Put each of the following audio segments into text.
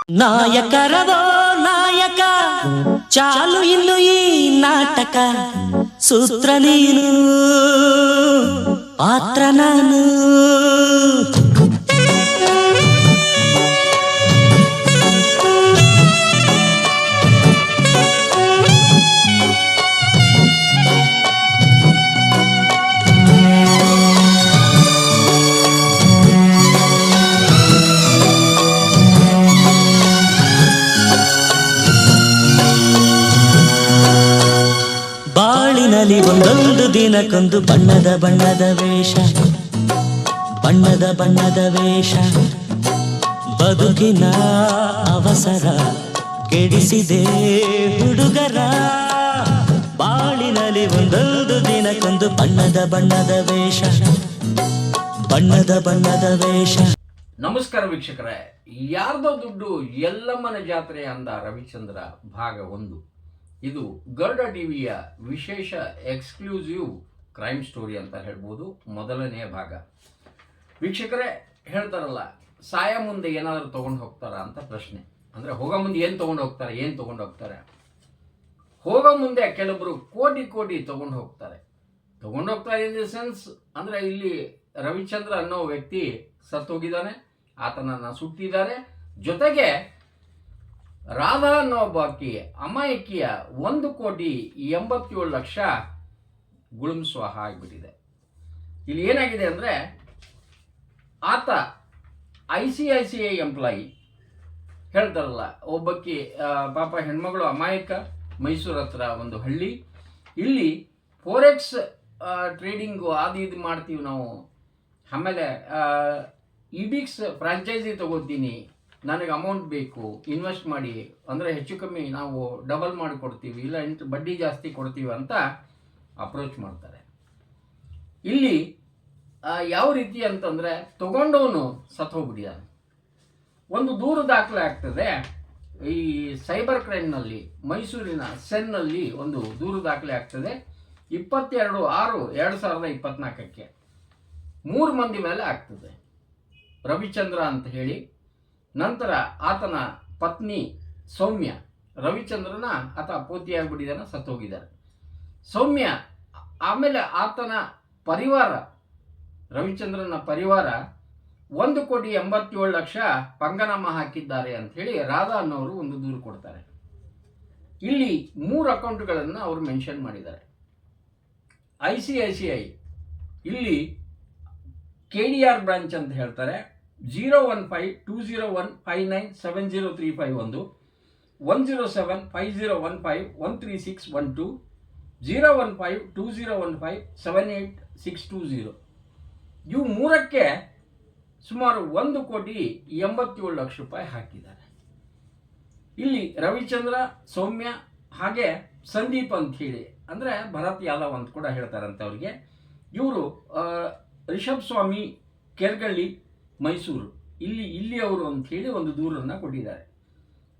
ನಾಯಕರದೋ ನಾಯಕ ಚಾಲು ಇನ್ನು ಈ ನಾಟಕ ಸೂತ್ರ ನೀನು ಪಾತ್ರ ನಾನು ಬಾಳಿನಲ್ಲಿ ಒಂದೊಂದು ದಿನಕ್ಕೊಂದು ಬಣ್ಣದ ಬಣ್ಣದ ವೇಷ ಬಣ್ಣದ ಬಣ್ಣದ ವೇಷ ಬದುಕಿನ ಅವಸರ ಕೆಡಿಸಿದೆ ಹುಡುಗರ ಬಾಳಿನಲ್ಲಿ ಒಂದೊಂದು ದಿನಕ್ಕೊಂದು ಬಣ್ಣದ ಬಣ್ಣದ ವೇಷ ಬಣ್ಣದ ಬಣ್ಣದ ವೇಷ. ನಮಸ್ಕಾರ ವೀಕ್ಷಕರೇ, ಯಾರ್ದೋ ದುಡ್ಡು ಎಲ್ಲಮ್ಮನ ಜಾತ್ರೆ ಅಂದ ರವಿಚಂದ್ರ ಭಾಗ 1. ಇದು ಗರುಡ ಟಿವಿಯ ವಿಶೇಷ ಎಕ್ಸ್ಕ್ಲೂಸಿವ್ ಕ್ರೈಮ್ ಸ್ಟೋರಿ ಅಂತ ಹೇಳ್ಬೋದು. ಮೊದಲನೆಯ ಭಾಗ. ವೀಕ್ಷಕರೇ, ಹೇಳ್ತಾರಲ್ಲ, ಸಾಯ ಮುಂದೆ ಏನಾದರೂ ತೊಗೊಂಡು ಹೋಗ್ತಾರಾ ಅಂತ ಪ್ರಶ್ನೆ. ಅಂದರೆ ಹೋಗೋ ಮುಂದೆ ಏನು ತೊಗೊಂಡು ಹೋಗ್ತಾರೆ? ಹೋಗೋ ಮುಂದೆ ಕೆಲವರು ಕೋಟಿ ತೊಗೊಂಡು ಹೋಗ್ತಾರೆ ಇನ್ ದಿ ಸೆನ್ಸ್ ಅಂದರೆ ಇಲ್ಲಿ ರವಿಚಂದ್ರ ಅನ್ನೋ ವ್ಯಕ್ತಿ ಸತ್ತೋಗಿದ್ದಾನೆ, ಆತನನ್ನು ಸುಟ್ಟಿದ್ದಾರೆ. ಜೊತೆಗೆ ರಾಧಾ ಅನ್ನೋ ಒಬ್ಬಾಕಿ ಅಮಾಯಕಿಯ 1,87,00,000 ಗುಳುಂಸ್ವಾಹ ಆಗಿಬಿಟ್ಟಿದೆ. ಇಲ್ಲಿ ಏನಾಗಿದೆ ಅಂದರೆ, ಆತ ICICI ಎಂಪ್ಲಾಯಿ. ಹೇಳ್ತಾರಲ್ಲ, ಒಬ್ಬಕ್ಕಿ ಪಾಪ ಹೆಣ್ಮಗಳು ಅಮಾಯಕ, ಮೈಸೂರು ಹತ್ರ ಒಂದು ಹಳ್ಳಿ. ಇಲ್ಲಿ ಫೋರೆಕ್ಸ್ ಟ್ರೇಡಿಂಗು ಅದು ಇದು ಮಾಡ್ತೀವಿ ನಾವು. ಆಮೇಲೆ ಇಬಿಕ್ಸ್ ಫ್ರಾಂಚೈಸಿ ತಗೋತೀನಿ, ನನಗೆ ಅಮೌಂಟ್ ಬೇಕು, ಇನ್ವೆಸ್ಟ್ ಮಾಡಿ, ಅಂದರೆ ಹೆಚ್ಚು ಕಮ್ಮಿ ನಾವು ಡಬಲ್ ಮಾಡಿ ಕೊಡ್ತೀವಿ, ಇಲ್ಲ ಬಡ್ಡಿ ಜಾಸ್ತಿ ಕೊಡ್ತೀವಿ ಅಂತ ಅಪ್ರೋಚ್ ಮಾಡ್ತಾರೆ. ಇಲ್ಲಿ ಯಾವ ರೀತಿ ಅಂತಂದರೆ, ತಗೊಂಡವನು ಸತ್ತೋಗ್ಬಿಟ್ಟಿದ್ದಾನೆ. ಒಂದು ದೂರು ದಾಖಲೆ ಆಗ್ತದೆ ಈ ಸೈಬರ್ ಕ್ರೈಮ್ನಲ್ಲಿ. ಮೈಸೂರಿನ ಸೆನ್ನಲ್ಲಿ ಒಂದು ದೂರು ದಾಖಲೆ ಆಗ್ತದೆ 22/6/2024. 3 ಮಂದಿ ಮೇಲೆ ಆಗ್ತದೆ. ರವಿಚಂದ್ರ ಅಂತ ಹೇಳಿ, ನಂತರ ಆತನ ಪತ್ನಿ ಸೌಮ್ಯ. ರವಿಚಂದ್ರನ ಆತ ಪೋತಿಯಾಗ್ಬಿಟ್ಟಿದ್ದಾನೆ, ಸತ್ತೋಗಿದ್ದಾರೆ ಸೌಮ್ಯ. ಆಮೇಲೆ ಆತನ ಪರಿವಾರ, ರವಿಚಂದ್ರನ ಪರಿವಾರ 1,87,00,000 ಪಂಗನಾಮ ಹಾಕಿದ್ದಾರೆ ಅಂಥೇಳಿ ರಾಧಾ ಅನ್ನೋರು ಒಂದು ದೂರು ಕೊಡ್ತಾರೆ. ಇಲ್ಲಿ 3 ಅಕೌಂಟ್ಗಳನ್ನು ಅವರು ಮೆನ್ಷನ್ ಮಾಡಿದ್ದಾರೆ. ICICI ಇಲ್ಲಿ KDR ಬ್ರಾಂಚ್ ಅಂತ ಹೇಳ್ತಾರೆ. 0152015970351, 10750151361, 015201578,620. ಇವು 3ಕ್ಕೆ ಸುಮಾರು 1,87,00,000 ಹಾಕಿದ್ದಾರೆ. ಇಲ್ಲಿ ರವಿಚಂದ್ರ, ಸೌಮ್ಯ, ಹಾಗೆ ಸಂದೀಪ್ ಅಂತ ಹೇಳಿ, ಅಂದರೆ ಭರತ್ ಯಾದವ್ ಅಂತ ಕೂಡ ಹೇಳ್ತಾರಂತೆ ಅವ್ರಿಗೆ. ಇವರು ರಿಷಬ್ ಸ್ವಾಮಿ, ಕೆರ್ಗಳ್ಳಿ, ಮೈಸೂರು, ಇಲ್ಲಿ ಅವರು ಅಂಥೇಳಿ ಒಂದು ದೂರನ್ನು ಕೊಟ್ಟಿದ್ದಾರೆ.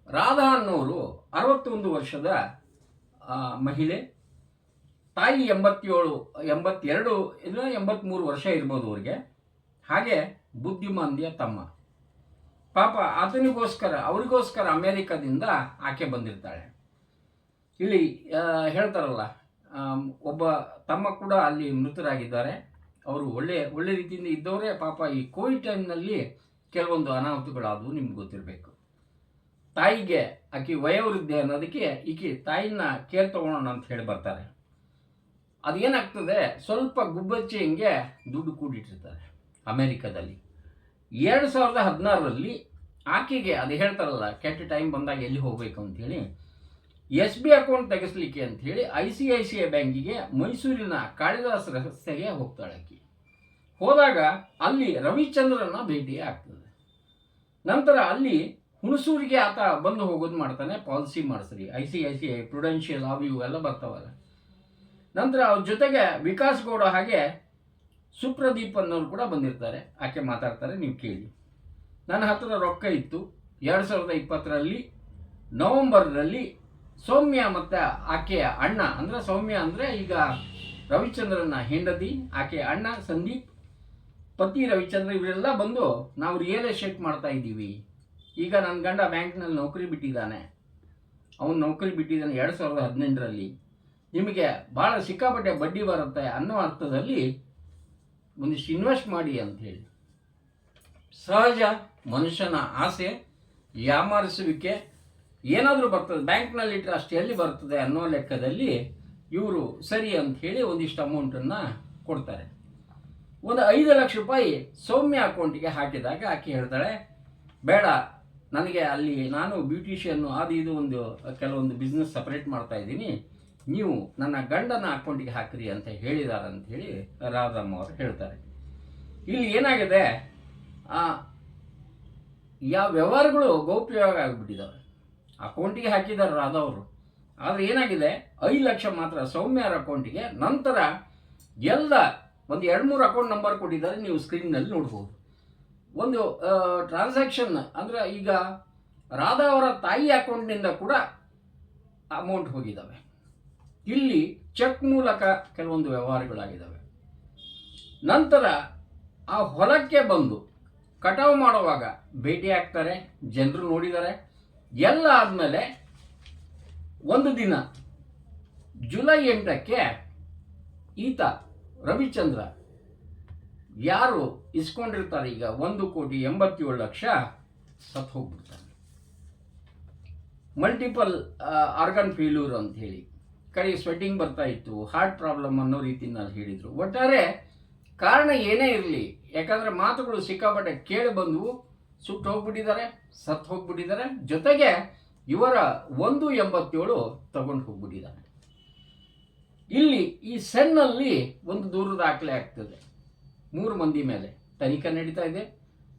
ರಾಧಾ ಅನ್ನೋರು 61 ವರ್ಷದ ಮಹಿಳೆ. ತಾಯಿ 82 ಇಲ್ಲ 83 ವರ್ಷ ಇರ್ಬೋದು ಅವ್ರಿಗೆ. ಹಾಗೆ ಬುದ್ಧಿಮಾಂದ್ಯ ತಮ್ಮ. ಪಾಪ ಅವರಿಗೋಸ್ಕರ ಅಮೇರಿಕಾದಿಂದ ಆಕೆ ಬಂದಿರ್ತಾಳೆ. ಇಲ್ಲಿ ಹೇಳ್ತಾರಲ್ಲ, ಒಬ್ಬ ತಮ್ಮ ಕೂಡ ಅಲ್ಲಿ ಮೃತರಾಗಿದ್ದಾರೆ. ಅವರು ಒಳ್ಳೆ ರೀತಿಯಿಂದ ಇದ್ದವರೇ. ಪಾಪ ಈ ಕೋವಿಡ್ ಟೈಮ್ನಲ್ಲಿ ಕೆಲವೊಂದು ಅನಾಹುತಗಳಾದವು, ನಿಮ್ಗೆ ಗೊತ್ತಿರಬೇಕು. ತಾಯಿಗೆ ಆಕೆ ವಯೋವೃದ್ಧೆ ಅನ್ನೋದಕ್ಕೆ ಈಕೆ ತಾಯಿನ ಕೇರ್ ತಗೊಳ್ಳೋಣ ಅಂತ ಹೇಳಿ ಬರ್ತಾರೆ. ಅದೇನಾಗ್ತದೆ, ಸ್ವಲ್ಪ ಗುಬ್ಬಚ್ಚಿ ಹಿಂಗೆ ದುಡ್ಡು ಕೂಡಿಟ್ಟಿರ್ತಾರೆ ಅಮೇರಿಕಾದಲ್ಲಿ. 2016ರಲ್ಲಿ ಆಕೆಗೆ ಅದು ಹೇಳ್ತಾರಲ್ಲ, ಕೆಟ್ಟ ಟೈಮ್ ಬಂದಾಗ ಎಲ್ಲಿ ಹೋಗಬೇಕು ಅಂಥೇಳಿ SB ಅಕೌಂಟ್ ತೆಗೆಸಲಿಕ್ಕೆ ಅಂಥೇಳಿ ICICI ಬ್ಯಾಂಕಿಗೆ ಮೈಸೂರಿನ ಕಾಳಿದಾಸ ರಸ್ತೆಗೆ ಹೋಗ್ತಾಳೆ ಆಕೆ. ಹೋದಾಗ ಅಲ್ಲಿ ರವಿಚಂದ್ರನ ಭೇಟಿ ಆಗ್ತದೆ. ನಂತರ ಅಲ್ಲಿ ಹುಣಸೂರಿಗೆ ಆತ ಬಂದು ಹೋಗೋದು ಮಾಡ್ತಾನೆ, ಪಾಲಿಸಿ ಮಾಡಿಸ್ರಿ, ICICI ಪ್ರುಡೆನ್ಷಿಯಲ್ ಅವು ಇವು ಎಲ್ಲ ಬರ್ತಾವಲ್ಲ. ನಂತರ ಅವ್ರ ಜೊತೆಗೆ ವಿಕಾಸ್ ಗೌಡ ಹಾಗೆ ಸುಪ್ರದೀಪ್ ಅನ್ನೋರು ಕೂಡ ಬಂದಿರ್ತಾರೆ. ಆಕೆ ಮಾತಾಡ್ತಾರೆ, ನೀವು ಕೇಳಿ. ನನ್ನ ಹತ್ರ ರೊಕ್ಕ ಇತ್ತು. 2020ರಲ್ಲಿ ನವೆಂಬರ್ನಲ್ಲಿ ಸೌಮ್ಯ ಮತ್ತು ಆಕೆಯ ಅಣ್ಣ, ಅಂದರೆ ಸೌಮ್ಯ ಅಂದರೆ ಈಗ ರವಿಚಂದ್ರನ ಹೆಂಡತಿ, ಆಕೆಯ ಅಣ್ಣ ಸಂದೀಪ್, ಪತಿ ರವಿಚಂದ್ರ, ಇವರೆಲ್ಲ ಬಂದು ನಾವು ರಿಯಲ್ ಎಸ್ಟೇಟ್ ಮಾಡ್ತಾ ಇದ್ದೀವಿ, ಈಗ ನನ್ನ ಗಂಡ ಬ್ಯಾಂಕ್ನಲ್ಲಿ ನೌಕರಿ ಬಿಟ್ಟಿದ್ದಾನೆ, ಅವನು ನೌಕರಿ ಬಿಟ್ಟಿದ್ದಾನೆ 2018ರಲ್ಲಿ, ನಿಮಗೆ ಭಾಳ ಸಿಕ್ಕಾಪಟ್ಟೆ ಬಡ್ಡಿ ಬರುತ್ತೆ ಅನ್ನೋ ಅರ್ಥದಲ್ಲಿ ಒಂದಿಷ್ಟು ಇನ್ವೆಸ್ಟ್ ಮಾಡಿ ಅಂಥೇಳಿ. ಸಹಜ ಮನುಷ್ಯನ ಆಸೆ, ಯಾಮಾರಿಸುವಿಕೆ ಏನಾದರೂ ಬರ್ತದೆ, ಬ್ಯಾಂಕ್ನಲ್ಲಿ ಇಟ್ಟರೆ ಅಷ್ಟು ಎಲ್ಲಿ ಬರ್ತದೆ ಅನ್ನೋ ಲೆಕ್ಕದಲ್ಲಿ ಇವರು ಸರಿ ಅಂಥೇಳಿ ಒಂದಿಷ್ಟು ಅಮೌಂಟನ್ನು ಕೊಡ್ತಾರೆ. ಒಂದು 5 ಲಕ್ಷ ರೂಪಾಯಿ ಸೌಮ್ಯ ಅಕೌಂಟಿಗೆ ಹಾಕಿದಾಗ ಆಕೆ ಹೇಳ್ತಾಳೆ, ಬೇಡ, ನನಗೆ ಅಲ್ಲಿ ನಾನು ಬ್ಯೂಟಿಷಿಯನ್ನು ಅದು ಇದು ಕೆಲವೊಂದು ಬಿಸ್ನೆಸ್ ಸಪ್ರೇಟ್ ಮಾಡ್ತಾ ಇದ್ದೀನಿ, ನೀವು ನನ್ನ ಗಂಡನ ಅಕೌಂಟಿಗೆ ಹಾಕಿರಿ ಅಂತ ಹೇಳಿದ್ದಾರೆ ಅಂಥೇಳಿ ರಾಧಮ್ಮ ಅವರು ಹೇಳ್ತಾರೆ. ಇಲ್ಲಿ ಏನಾಗಿದೆ, ಯಾವ ವ್ಯವಹಾರಗಳು ಗೌಪ್ಯವಾಗಿ ಆಗಿಬಿಟ್ಟಿದ್ದಾವೆ. ಅಕೌಂಟಿಗೆ ಹಾಕಿದ್ದಾರೆ ರಾಧಾ ಅವರು, ಆದರೆ ಏನಾಗಿದೆ 5 ಲಕ್ಷ ಮಾತ್ರ ಸೌಮ್ಯರ ಅಕೌಂಟಿಗೆ. ನಂತರ ಎಲ್ಲ ಒಂದು 2-3 ಅಕೌಂಟ್ ನಂಬರ್ ಕೊಟ್ಟಿದ್ದಾರೆ, ನೀವು ಸ್ಕ್ರೀನ್ನಲ್ಲಿ ನೋಡ್ಬೋದು. ಒಂದು ಟ್ರಾನ್ಸಾಕ್ಷನ್ ಅಂದರೆ ಈಗ ರಾಧಾ ಅವರ ತಾಯಿ ಅಕೌಂಟ್ನಿಂದ ಕೂಡ ಅಮೌಂಟ್ ಹೋಗಿದ್ದಾವೆ. ಇಲ್ಲಿ ಚೆಕ್ ಮೂಲಕ ಕೆಲವೊಂದು ವ್ಯವಹಾರಗಳಾಗಿದ್ದಾವೆ. ನಂತರ ಆ ಹೊಲಕ್ಕೆ ಬಂದು ಕಟಾವು ಮಾಡುವಾಗ ಭೇಟಿ ಆಗ್ತಾರೆ, ಜನರು ನೋಡಿದ್ದಾರೆ. ಎಲ್ಲ ಆದಮೇಲೆ ಒಂದು ದಿನ ಜುಲೈ 8ಕ್ಕೆ ಈತ ರವಿಚಂದ್ರ ಯಾರು ಇಸ್ಕೊಂಡಿರ್ತಾರೆ ಈಗ 1,87,00,000 ಸತ್ತು ಹೋಗ್ಬಿಡ್ತಾನೆ. ಮಲ್ಟಿಪಲ್ ಆರ್ಗನ್ ಫೇಲ್ಯೂರ್ ಅಂತ ಹೇಳಿ, ಕೈ ಸ್ವೆಟ್ಟಿಂಗ್ ಬರ್ತಾ ಇತ್ತು, ಹಾರ್ಟ್ ಪ್ರಾಬ್ಲಮ್ ಅನ್ನೋ ರೀತಿಯಲ್ಲಿ ಹೇಳಿದರು. ಒಟ್ಟಾರೆ ಕಾರಣ ಏನೇ ಇರಲಿ, ಯಾಕಂದರೆ ಮಾತುಗಳು ಸಿಕ್ಕಾಪಟ್ಟೆ ಕೇಳಿ ಬಂದವು, ಸುಟ್ಟು ಹೋಗ್ಬಿಟ್ಟಿದ್ದಾರೆ, ಸತ್ತು ಹೋಗ್ಬಿಟ್ಟಿದ್ದಾರೆ. ಜೊತೆಗೆ ಇವರ 1,87 ತಗೊಂಡು ಹೋಗ್ಬಿಟ್ಟಿದ್ದಾರೆ. ಇಲ್ಲಿ ಈ ಸೆನ್ನಲ್ಲಿ ಒಂದು ದೂರು ದಾಖಲೆ ಆಗ್ತದೆ. 3 ಮಂದಿ ಮೇಲೆ ತನಿಖೆ ನಡೀತಾ ಇದೆ.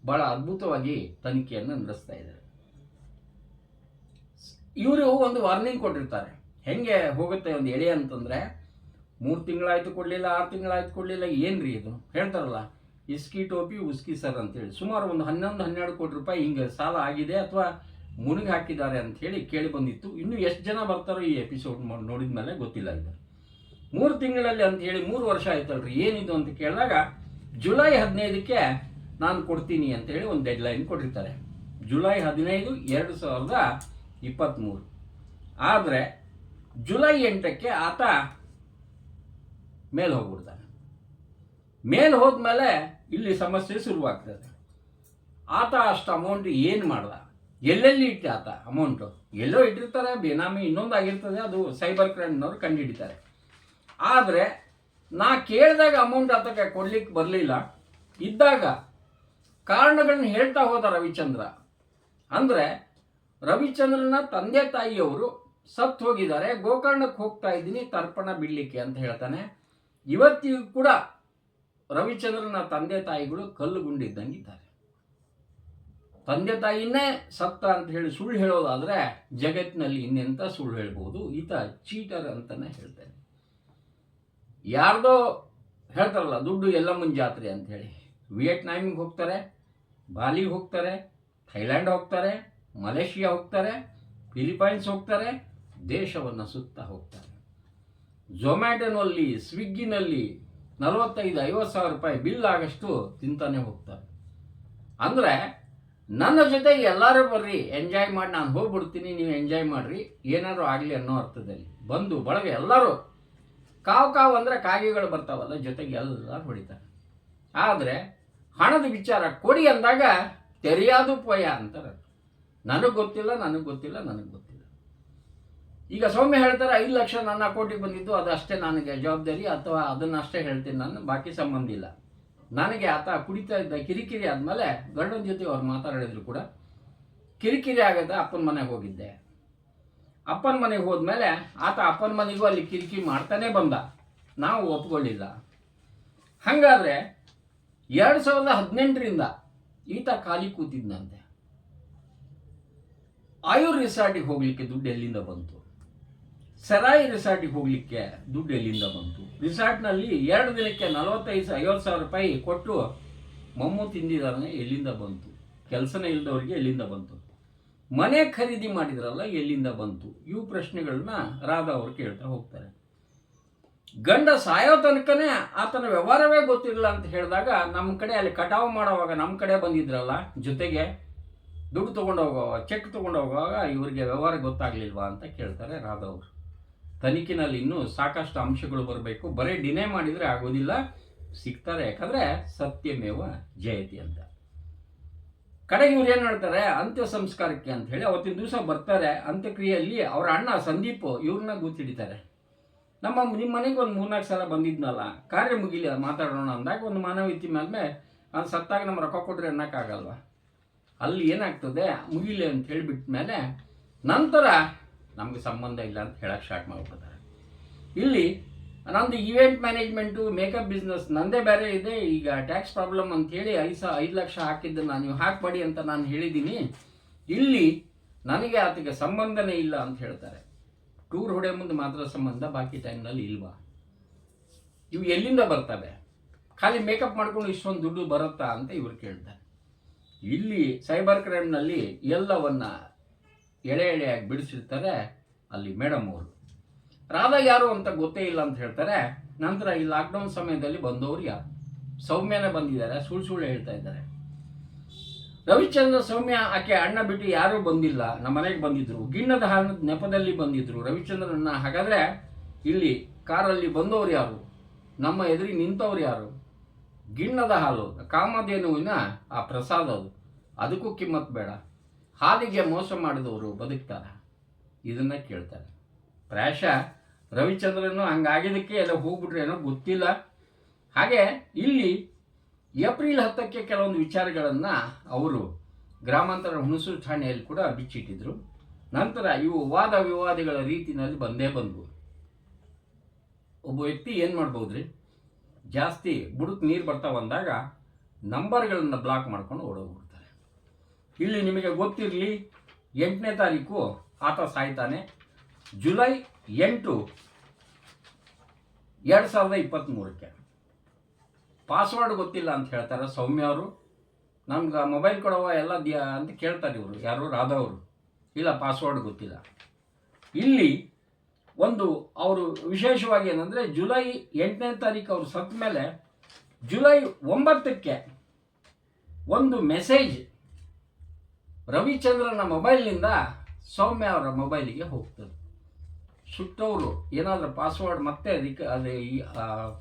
ಬಹಳ ಅದ್ಭುತವಾಗಿ ತನಿಖೆಯನ್ನು ನಡೆಸ್ತಾ ಇದ್ದಾರೆ. ಇವರು ಒಂದು ವಾರ್ನಿಂಗ್ ಕೊಟ್ಟಿರ್ತಾರೆ, ಹೆಂಗೆ ಹೋಗುತ್ತೆ ಒಂದು ಎಳೆ ಅಂತಂದರೆ, 3 ತಿಂಗಳಾಯ್ತು ಕೊಡಲಿಲ್ಲ, 6 ತಿಂಗಳಾಯ್ತು ಕೊಡಲಿಲ್ಲ, ಏನ್ರಿ ಇದು ಹೇಳ್ತಾರಲ್ಲ, ಇಸ್ಕಿ ಟೋಪಿ ಉಸ್ಕಿ ಸರ್ ಅಂತೇಳಿ. ಸುಮಾರು ಒಂದು 11-12 ಕೋಟಿ ರೂಪಾಯಿ ಹಿಂಗೆ ಸಾಲ ಆಗಿದೆ ಅಥವಾ ಮುಳುಗಿ ಹಾಕಿದ್ದಾರೆ ಅಂತ ಹೇಳಿ ಕೇಳಿ ಬಂದಿತ್ತು. ಇನ್ನು ಎಷ್ಟು ಜನ ಬರ್ತಾರೋ ಈ ಎಪಿಸೋಡ್ ನೋಡಿದ ಮೇಲೆ ಗೊತ್ತಿಲ್ಲ. ಇದು 3 ತಿಂಗಳಲ್ಲಿ ಅಂತ ಹೇಳಿ 3 ವರ್ಷ ಆಯ್ತಲ್ರಿ, ಏನಿದು ಅಂತ ಕೇಳಿದಾಗ ಜುಲೈ 15ಕ್ಕೆ ನಾನು ಕೊಡ್ತೀನಿ ಅಂತೇಳಿ ಒಂದು ಡೆಡ್ಲೈನ್ ಕೊಟ್ಟಿರ್ತಾರೆ. ಜುಲೈ 15, 2023. ಆದರೆ ಜುಲೈ 8ಕ್ಕೆ ಆತ ಮೇಲೆ ಹೋಗ್ಬಿಡ್ತಾನೆ. ಮೇಲೆ ಹೋದ್ಮೇಲೆ ಇಲ್ಲಿ ಸಮಸ್ಯೆ ಶುರುವಾಗ್ತದೆ. ಆತ ಅಷ್ಟು ಅಮೌಂಟ್ ಏನು ಮಾಡ್ದ, ಎಲ್ಲೆಲ್ಲಿ ಇಟ್ಟ ಆತ ಅಮೌಂಟು? ಎಲ್ಲೋ ಇಟ್ಟಿರ್ತಾರೆ, ಬೇನಾಮಿ ಇನ್ನೊಂದು ಆಗಿರ್ತದೆ, ಅದು ಸೈಬರ್ ಕ್ರೈಮ್ನವ್ರು ಕಂಡುಹಿಡಿತಾರೆ. ಆದರೆ ನಾ ಕೇಳಿದಾಗ ಅಮೌಂಟ್ ಆತಕ್ಕೆ ಕೊಡ್ಲಿಕ್ಕೆ ಬರಲಿಲ್ಲ. ಇದ್ದಾಗ ಕಾರಣಗಳನ್ನ ಹೇಳ್ತಾ ಹೋದ ರವಿಚಂದ್ರ. ಅಂದರೆ ರವಿಚಂದ್ರನ ತಂದೆ ತಾಯಿಯವರು ಸತ್ತು ಹೋಗಿದ್ದಾರೆ, ಗೋಕರ್ಣಕ್ಕೆ ಹೋಗ್ತಾ ಇದ್ದೀನಿ ತರ್ಪಣ ಬಿಡಲಿಕ್ಕೆ ಅಂತ ಹೇಳ್ತಾನೆ. ಇವತ್ತಿಗೂ ಕೂಡ ರವಿಚಂದ್ರನ ತಂದೆ ತಾಯಿಗಳು ಕಲ್ಲುಗುಂಡಿದ್ದಂಗಿದ್ದಾರೆ. ತಂದೆ ತಾಯಿನೇ ಸತ್ತ ಅಂತ ಹೇಳಿ ಸುಳ್ಳು ಹೇಳೋದಾದರೆ ಜಗತ್ತಿನಲ್ಲಿ ಇನ್ನೆಂಥ ಸುಳ್ಳು ಹೇಳ್ಬೋದು. ಈತ ಚೀಟರ್ ಅಂತಾನೆ ಹೇಳ್ತಾನೆ. ಯಾರ್ದೋ ಹೇಳ್ತಾರಲ್ಲ, ದುಡ್ಡು ಎಲ್ಲಮ್ಮನ ಜಾತ್ರೆ ಅಂತ ಹೇಳಿ, ವಿಯೆಟ್ನಾಮಿಗೆ ಹೋಗ್ತಾರೆ, ಬಾಲಿಗೆ ಹೋಗ್ತಾರೆ, ಥೈಲ್ಯಾಂಡ್ ಹೋಗ್ತಾರೆ, ಮಲೇಷಿಯಾ ಹೋಗ್ತಾರೆ, ಫಿಲಿಪೈನ್ಸ್ ಹೋಗ್ತಾರೆ, ದೇಶವನ್ನು ಸುತ್ತಾ ಹೋಗ್ತಾರೆ. ಝೊಮ್ಯಾಟೊನಲ್ಲಿ, ಸ್ವಿಗ್ಗಿನಲ್ಲಿ 45-50 ಸಾವಿರ ರೂಪಾಯಿ ಬಿಲ್ ಆಗಷ್ಟು ತಿಂತಾನೆ ಹೋಗ್ತಾರೆ. ಅಂದರೆ ನನ್ನ ಜೊತೆಗೆ ಎಲ್ಲರೂ ಬರ್ರಿ, ಎಂಜಾಯ್ ಮಾಡಿ, ನಾನು ಹೋಗ್ಬಿಡ್ತೀನಿ, ನೀವು ಎಂಜಾಯ್ ಮಾಡಿರಿ, ಏನಾದರೂ ಆಗಲಿ ಅನ್ನೋ ಅರ್ಥದಲ್ಲಿ ಬಂದು ಬಳಗ ಎಲ್ಲರೂ ಕಾವು ಅಂದರೆ ಕಾಗೆಗಳು ಬರ್ತಾವಲ್ಲ, ಜೊತೆಗೆ ಎಲ್ಲರೂ ಹೊಡಿತಾರೆ. ಆದರೆ ಹಣದ ವಿಚಾರ ಕೊಡಿ ಅಂದಾಗ ತೆರೆಯಾದು ಪೊಯ ಅಂತಾರೆ. ನನಗೆ ಗೊತ್ತಿಲ್ಲ. ಈಗ ಸೌಮ್ಯ ಹೇಳ್ತಾರೆ 5 ಲಕ್ಷ ನನ್ನ ಅಕೌಂಟಿಗೆ ಬಂದಿದ್ದು, ಅದಷ್ಟೇ ನನಗೆ ಜವಾಬ್ದಾರಿ, ಅಥವಾ ಅದನ್ನಷ್ಟೇ ಹೇಳ್ತೀನಿ ನಾನು, ಬಾಕಿ ಸಂಬಂಧ ಇಲ್ಲ. ನನಗೆ ಆತ ಕುಡಿತಾ ಇದ್ದ ಕಿರಿಕಿರಿ ಆದಮೇಲೆ ಗಂಡನ ಜೊತೆ ಅವ್ರು ಮಾತಾಡಿದ್ರು ಕೂಡ, ಕಿರಿಕಿರಿ ಆಗದ ಅಪ್ಪನ ಮನೆಗೆ ಹೋಗಿದ್ದೆ. ಅಪ್ಪನ ಮನೆಗೆ ಹೋದ್ಮೇಲೆ ಆತ ಅಪ್ಪನ ಮನೆಗೂ ಅಲ್ಲಿ ಕಿರಿಕಿರಿ ಮಾಡ್ತಾನೆ ಬಂದ, ನಾವು ಒಪ್ಕೊಳ್ಳಿಲ್ಲ. ಹಾಗಾದರೆ 2018ರಿಂದ ಈತ ಖಾಲಿ ಕೂತಿದ್ನಂತೆ. ಆಯುರ್ ರಿಸಾರ್ಟಿಗೆ ಹೋಗ್ಲಿಕ್ಕೆ ದುಡ್ಡು ಎಲ್ಲಿಂದ ಬಂತು? ಸರಾಯಿ ರಿಸಾರ್ಟಿಗೆ ಹೋಗ್ಲಿಕ್ಕೆ ದುಡ್ಡು ಎಲ್ಲಿಂದ ಬಂತು? ರಿಸಾರ್ಟ್ನಲ್ಲಿ 2 ದಿನಕ್ಕೆ 45-50 ಸಾವಿರ ರೂಪಾಯಿ ಕೊಟ್ಟು ಮಮ್ಮು ತಿಂದಿದ್ದಾನೆ, ಎಲ್ಲಿಂದ ಬಂತು? ಕೆಲಸನೇ ಇಲ್ಲದವ್ರಿಗೆ ಎಲ್ಲಿಂದ ಬಂತು? ಮನೆ ಖರೀದಿ ಮಾಡಿದ್ರಲ್ಲ, ಎಲ್ಲಿಂದ ಬಂತು? ಇವು ಪ್ರಶ್ನೆಗಳನ್ನ ರಾಧಾ ಅವರು ಕೇಳ್ತಾ ಹೋಗ್ತಾರೆ. ಗಂಡ ಸಾಯೋ ತನಕನೇ ಆತನ ವ್ಯವಹಾರವೇ ಗೊತ್ತಿರಲಿಲ್ಲ ಅಂತ ಹೇಳಿದಾಗ, ನಮ್ಮ ಕಡೆ ಅಲ್ಲಿ ಕಟಾವು ಮಾಡೋವಾಗ ನಮ್ಮ ಕಡೆ ಬಂದಿದ್ರಲ್ಲ ಜೊತೆಗೆ, ದುಡ್ಡು ತೊಗೊಂಡು ಹೋಗುವಾಗ ಚೆಕ್ ತೊಗೊಂಡು ಹೋಗುವಾಗ ಇವರಿಗೆ ವ್ಯವಹಾರ ಗೊತ್ತಾಗಲಿಲ್ವಾ ಅಂತ ಕೇಳ್ತಾರೆ ರಾಧಾ ಅವರು. ತನಿಖೆನಲ್ಲಿ ಇನ್ನೂ ಸಾಕಷ್ಟು ಅಂಶಗಳು ಬರಬೇಕು, ಬರೀ ಡಿನೇ ಮಾಡಿದರೆ ಆಗೋದಿಲ್ಲ, ಸಿಗ್ತಾರೆ. ಯಾಕಂದರೆ ಸತ್ಯಮೇವ ಜಯತಿ ಅಂತ. ಕಡೆಗೆ ಇವ್ರು ಏನು ಹೇಳ್ತಾರೆ, ಅಂತ್ಯ ಸಂಸ್ಕಾರಕ್ಕೆ ಅಂತ ಹೇಳಿ ಅವತ್ತಿನ ದಿವಸ ಬರ್ತಾರೆ. ಅಂತ್ಯಕ್ರಿಯೆಯಲ್ಲಿ ಅವರ ಅಣ್ಣ ಸಂದೀಪ್ ಇವ್ರನ್ನ ಗುರ್ತಿಡಿತಾರೆ. ನಿಮ್ಮ ಮನೆಗೆ ಒಂದು 3-4 ಸಲ ಬಂದಿದ್ನಲ್ಲ, ಕಾರ್ಯ ಮುಗಿಲಿ ಮಾತಾಡೋಣ ಅಂದಾಗ ಒಂದು ಮಾನವೀಯತೆ ಮೇಲೆ ಅದು ಸತ್ತಾಗ ನಮ್ಮ ರೊಕ್ಕ ಕೊಟ್ಟರೆ ಅನ್ನೋಕ್ಕಾಗಲ್ವ. ಅಲ್ಲಿ ಏನಾಗ್ತದೆ, ಮುಗಿಲಿ ಅಂತ ಹೇಳಿಬಿಟ್ಟ ಮೇಲೆ ನಂತರ ನಮಗೆ ಸಂಬಂಧ ಇಲ್ಲ ಅಂತ ಹೇಳಕ್ಕೆ ಸ್ಟಾರ್ಟ್ ಮಾಡಿಬಿಡ್ತಾರೆ. ಇಲ್ಲಿ ನಂದು ಈವೆಂಟ್ ಮ್ಯಾನೇಜ್ಮೆಂಟು, ಮೇಕಪ್ ಬಿಸ್ನೆಸ್ ನಂದೇ ಬೇರೆ ಇದೆ, ಈಗ ಟ್ಯಾಕ್ಸ್ ಪ್ರಾಬ್ಲಮ್ ಅಂಥೇಳಿ 5 ಲಕ್ಷ ಹಾಕಿದ್ದನ್ನು ನೀವು ಹಾಕಬೇಡಿ ಅಂತ ನಾನು ಹೇಳಿದ್ದೀನಿ, ಇಲ್ಲಿ ನನಗೆ ಆತಗೆ ಸಂಬಂಧನೇ ಇಲ್ಲ ಅಂತ ಹೇಳ್ತಾರೆ. ಟೂರ್ ಹೊಡೆ ಮುಂದೆ ಮಾತ್ರ ಸಂಬಂಧ, ಬಾಕಿ ಟೈಮ್ನಲ್ಲಿ ಇಲ್ವಾ? ಇವು ಎಲ್ಲಿಂದ ಬರ್ತವೆ? ಖಾಲಿ ಮೇಕಪ್ ಮಾಡ್ಕೊಂಡು ಇಷ್ಟೊಂದು ದುಡ್ಡು ಬರುತ್ತಾ ಅಂತ ಇವ್ರು ಕೇಳ್ತಾರೆ. ಇಲ್ಲಿ ಸೈಬರ್ ಕ್ರೈಮ್ನಲ್ಲಿ ಎಲ್ಲವನ್ನ ಎಳೆಯಾಗಿ ಬಿಡಿಸಿರ್ತಾರೆ. ಅಲ್ಲಿ ಮೇಡಮ್ ಅವರು ರಾಧಾ ಯಾರು ಅಂತ ಗೊತ್ತೇ ಇಲ್ಲ ಅಂತ ಹೇಳ್ತಾರೆ. ನಂತರ ಈ ಲಾಕ್ಡೌನ್ ಸಮಯದಲ್ಲಿ ಬಂದವರು ಯಾರು? ಸೌಮ್ಯನೇ ಬಂದಿದ್ದಾರೆ, ಸುಳ್ಳು ಹೇಳ್ತಾ ಇದ್ದಾರೆ. ರವಿಚಂದ್ರ ಸೌಮ್ಯ ಆಕೆ ಅಣ್ಣ ಬಿಟ್ಟು ಯಾರೂ ಬಂದಿಲ್ಲ, ನಮ್ಮ ಮನೆಗೆ ಬಂದಿದ್ರು, ಗಿಣ್ಣದ ಹಾಲದ ನೆಪದಲ್ಲಿ ಬಂದಿದ್ರು ರವಿಚಂದ್ರನ್ನ. ಹಾಗಾದರೆ ಇಲ್ಲಿ ಕಾರಲ್ಲಿ ಬಂದವರು ಯಾರು? ನಮ್ಮ ಎದುರಿಗೆ ನಿಂತವ್ರು ಯಾರು? ಗಿಣ್ಣದ ಹಾಲು, ಕಾಮಧೇನುವಿನ ಆ ಪ್ರಸಾದ, ಅದಕ್ಕೂ ಕಿಮ್ಮತ್ ಬೇಡ, ಹಾಲಿಗೆ ಮೋಸ ಮಾಡಿದವರು ಬದುಕ್ತಾರ? ಇದನ್ನ ಕೇಳ್ತಾರೆ. ಪ್ರಾಯಶಃ ರವಿಚಂದ್ರನು ಹಂಗಾಗಿದ್ದಕ್ಕೆ ಎಲ್ಲ ಹೋಗ್ಬಿಟ್ರೆ ಏನೋ ಗೊತ್ತಿಲ್ಲ. ಹಾಗೆ ಇಲ್ಲಿ ಏಪ್ರಿಲ್ 10ಕ್ಕೆ ಕೆಲವೊಂದು ವಿಚಾರಗಳನ್ನು ಅವರು ಗ್ರಾಮಾಂತರ ಹುಣಸೂರು ಠಾಣೆಯಲ್ಲಿ ಕೂಡ ಬಿಚ್ಚಿಟ್ಟಿದ್ರು. ನಂತರ ಇವು ವಾದ ವಿವಾದಗಳ ರೀತಿಯಲ್ಲಿ ಬಂದೇ ಬಂದವು. ಒಬ್ಬ ವ್ಯಕ್ತಿ ಏನು ಮಾಡ್ಬೋದ್ರಿ, ಜಾಸ್ತಿ ಬುಡಕ್ಕೆ ನೀರು ಬರ್ತಾ ಬಂದಾಗ ನಂಬರ್ಗಳನ್ನು ಬ್ಲಾಕ್ ಮಾಡ್ಕೊಂಡು ಓಡೋಗ್ಬಿಡ್ತಾರೆ. ಇಲ್ಲಿ ನಿಮಗೆ ಗೊತ್ತಿರಲಿ, 8ನೇ ತಾರೀಕು ಆತ ಸಾಯ್ತಾನೆ. ಜುಲೈ 8, 2023. ಪಾಸ್ವರ್ಡ್ ಗೊತ್ತಿಲ್ಲ ಅಂತ ಹೇಳ್ತಾರೆ ಸೌಮ್ಯ ಅವರು. ನಮ್ಗೆ ಮೊಬೈಲ್ ಕೊಡವ ಎಲ್ಲ ಅಂತ ಕೇಳ್ತಾರೆ ಇವರು, ಯಾರು ರಾಧಾ ಅವರು. ಇಲ್ಲ, ಪಾಸ್ವರ್ಡ್ ಗೊತ್ತಿಲ್ಲ. ಇಲ್ಲಿ ಒಂದು ಅವರು ವಿಶೇಷವಾಗಿ ಏನಂದರೆ, ಜುಲೈ 8ನೇ ತಾರೀಕು ಅವರು ಸತ್ತ ಮೇಲೆ ಜುಲೈ 9ಕ್ಕೆ ಒಂದು ಮೆಸೇಜ್ ರವಿಚಂದ್ರನ ಮೊಬೈಲ್ನಿಂದ ಸೌಮ್ಯ ಅವರ ಮೊಬೈಲಿಗೆ ಹೋಗ್ತದೆ. ಸುಟ್ಟವರು ಏನಾದರೂ ಪಾಸ್ವರ್ಡ್ ಮತ್ತೆ ಅದೇ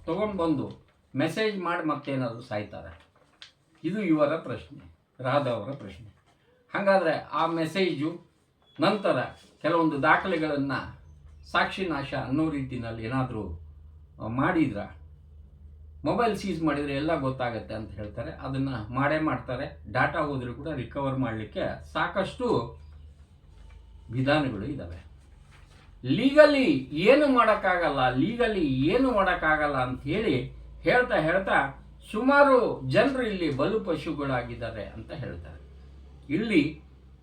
ತೊಗೊಂಡು ಬಂದು ಮೆಸೇಜ್ ಮಾಡಿ ಮತ್ತೇನಾದರೂ ಸಾಯ್ತಾರೆ? ಇದು ಇವರ ಪ್ರಶ್ನೆ, ರಾಧಾ ಅವರ ಪ್ರಶ್ನೆ. ಹಾಗಾದರೆ ಆ ಮೆಸೇಜು ನಂತರ ಕೆಲವೊಂದು ದಾಖಲೆಗಳನ್ನು ಸಾಕ್ಷಿ ನಾಶ ಅನ್ನೋ ರೀತಿಯಲ್ಲಿ ಏನಾದರೂ ಮಾಡಿದ್ರೆ, ಮೊಬೈಲ್ ಸೀಸ್ ಮಾಡಿದರೆ ಎಲ್ಲ ಗೊತ್ತಾಗತ್ತೆ ಅಂತ ಹೇಳ್ತಾರೆ. ಅದನ್ನು ಮಾಡೇ ಮಾಡ್ತಾರೆ. ಡಾಟಾ ಹೋದರೂ ಕೂಡ ರಿಕವರ್ ಮಾಡಲಿಕ್ಕೆ ಸಾಕಷ್ಟು ವಿಧಾನಗಳು ಇದ್ದಾವೆ. ಲೀಗಲಿ ಏನು ಮಾಡೋಕ್ಕಾಗಲ್ಲ ಅಂತ ಹೇಳಿ ಹೇಳ್ತಾ ಸುಮಾರು ಜನರು ಇಲ್ಲಿ ಬಲು ಪಶುಗಳಾಗಿದ್ದಾರೆ ಅಂತ ಹೇಳ್ತಾರೆ. ಇಲ್ಲಿ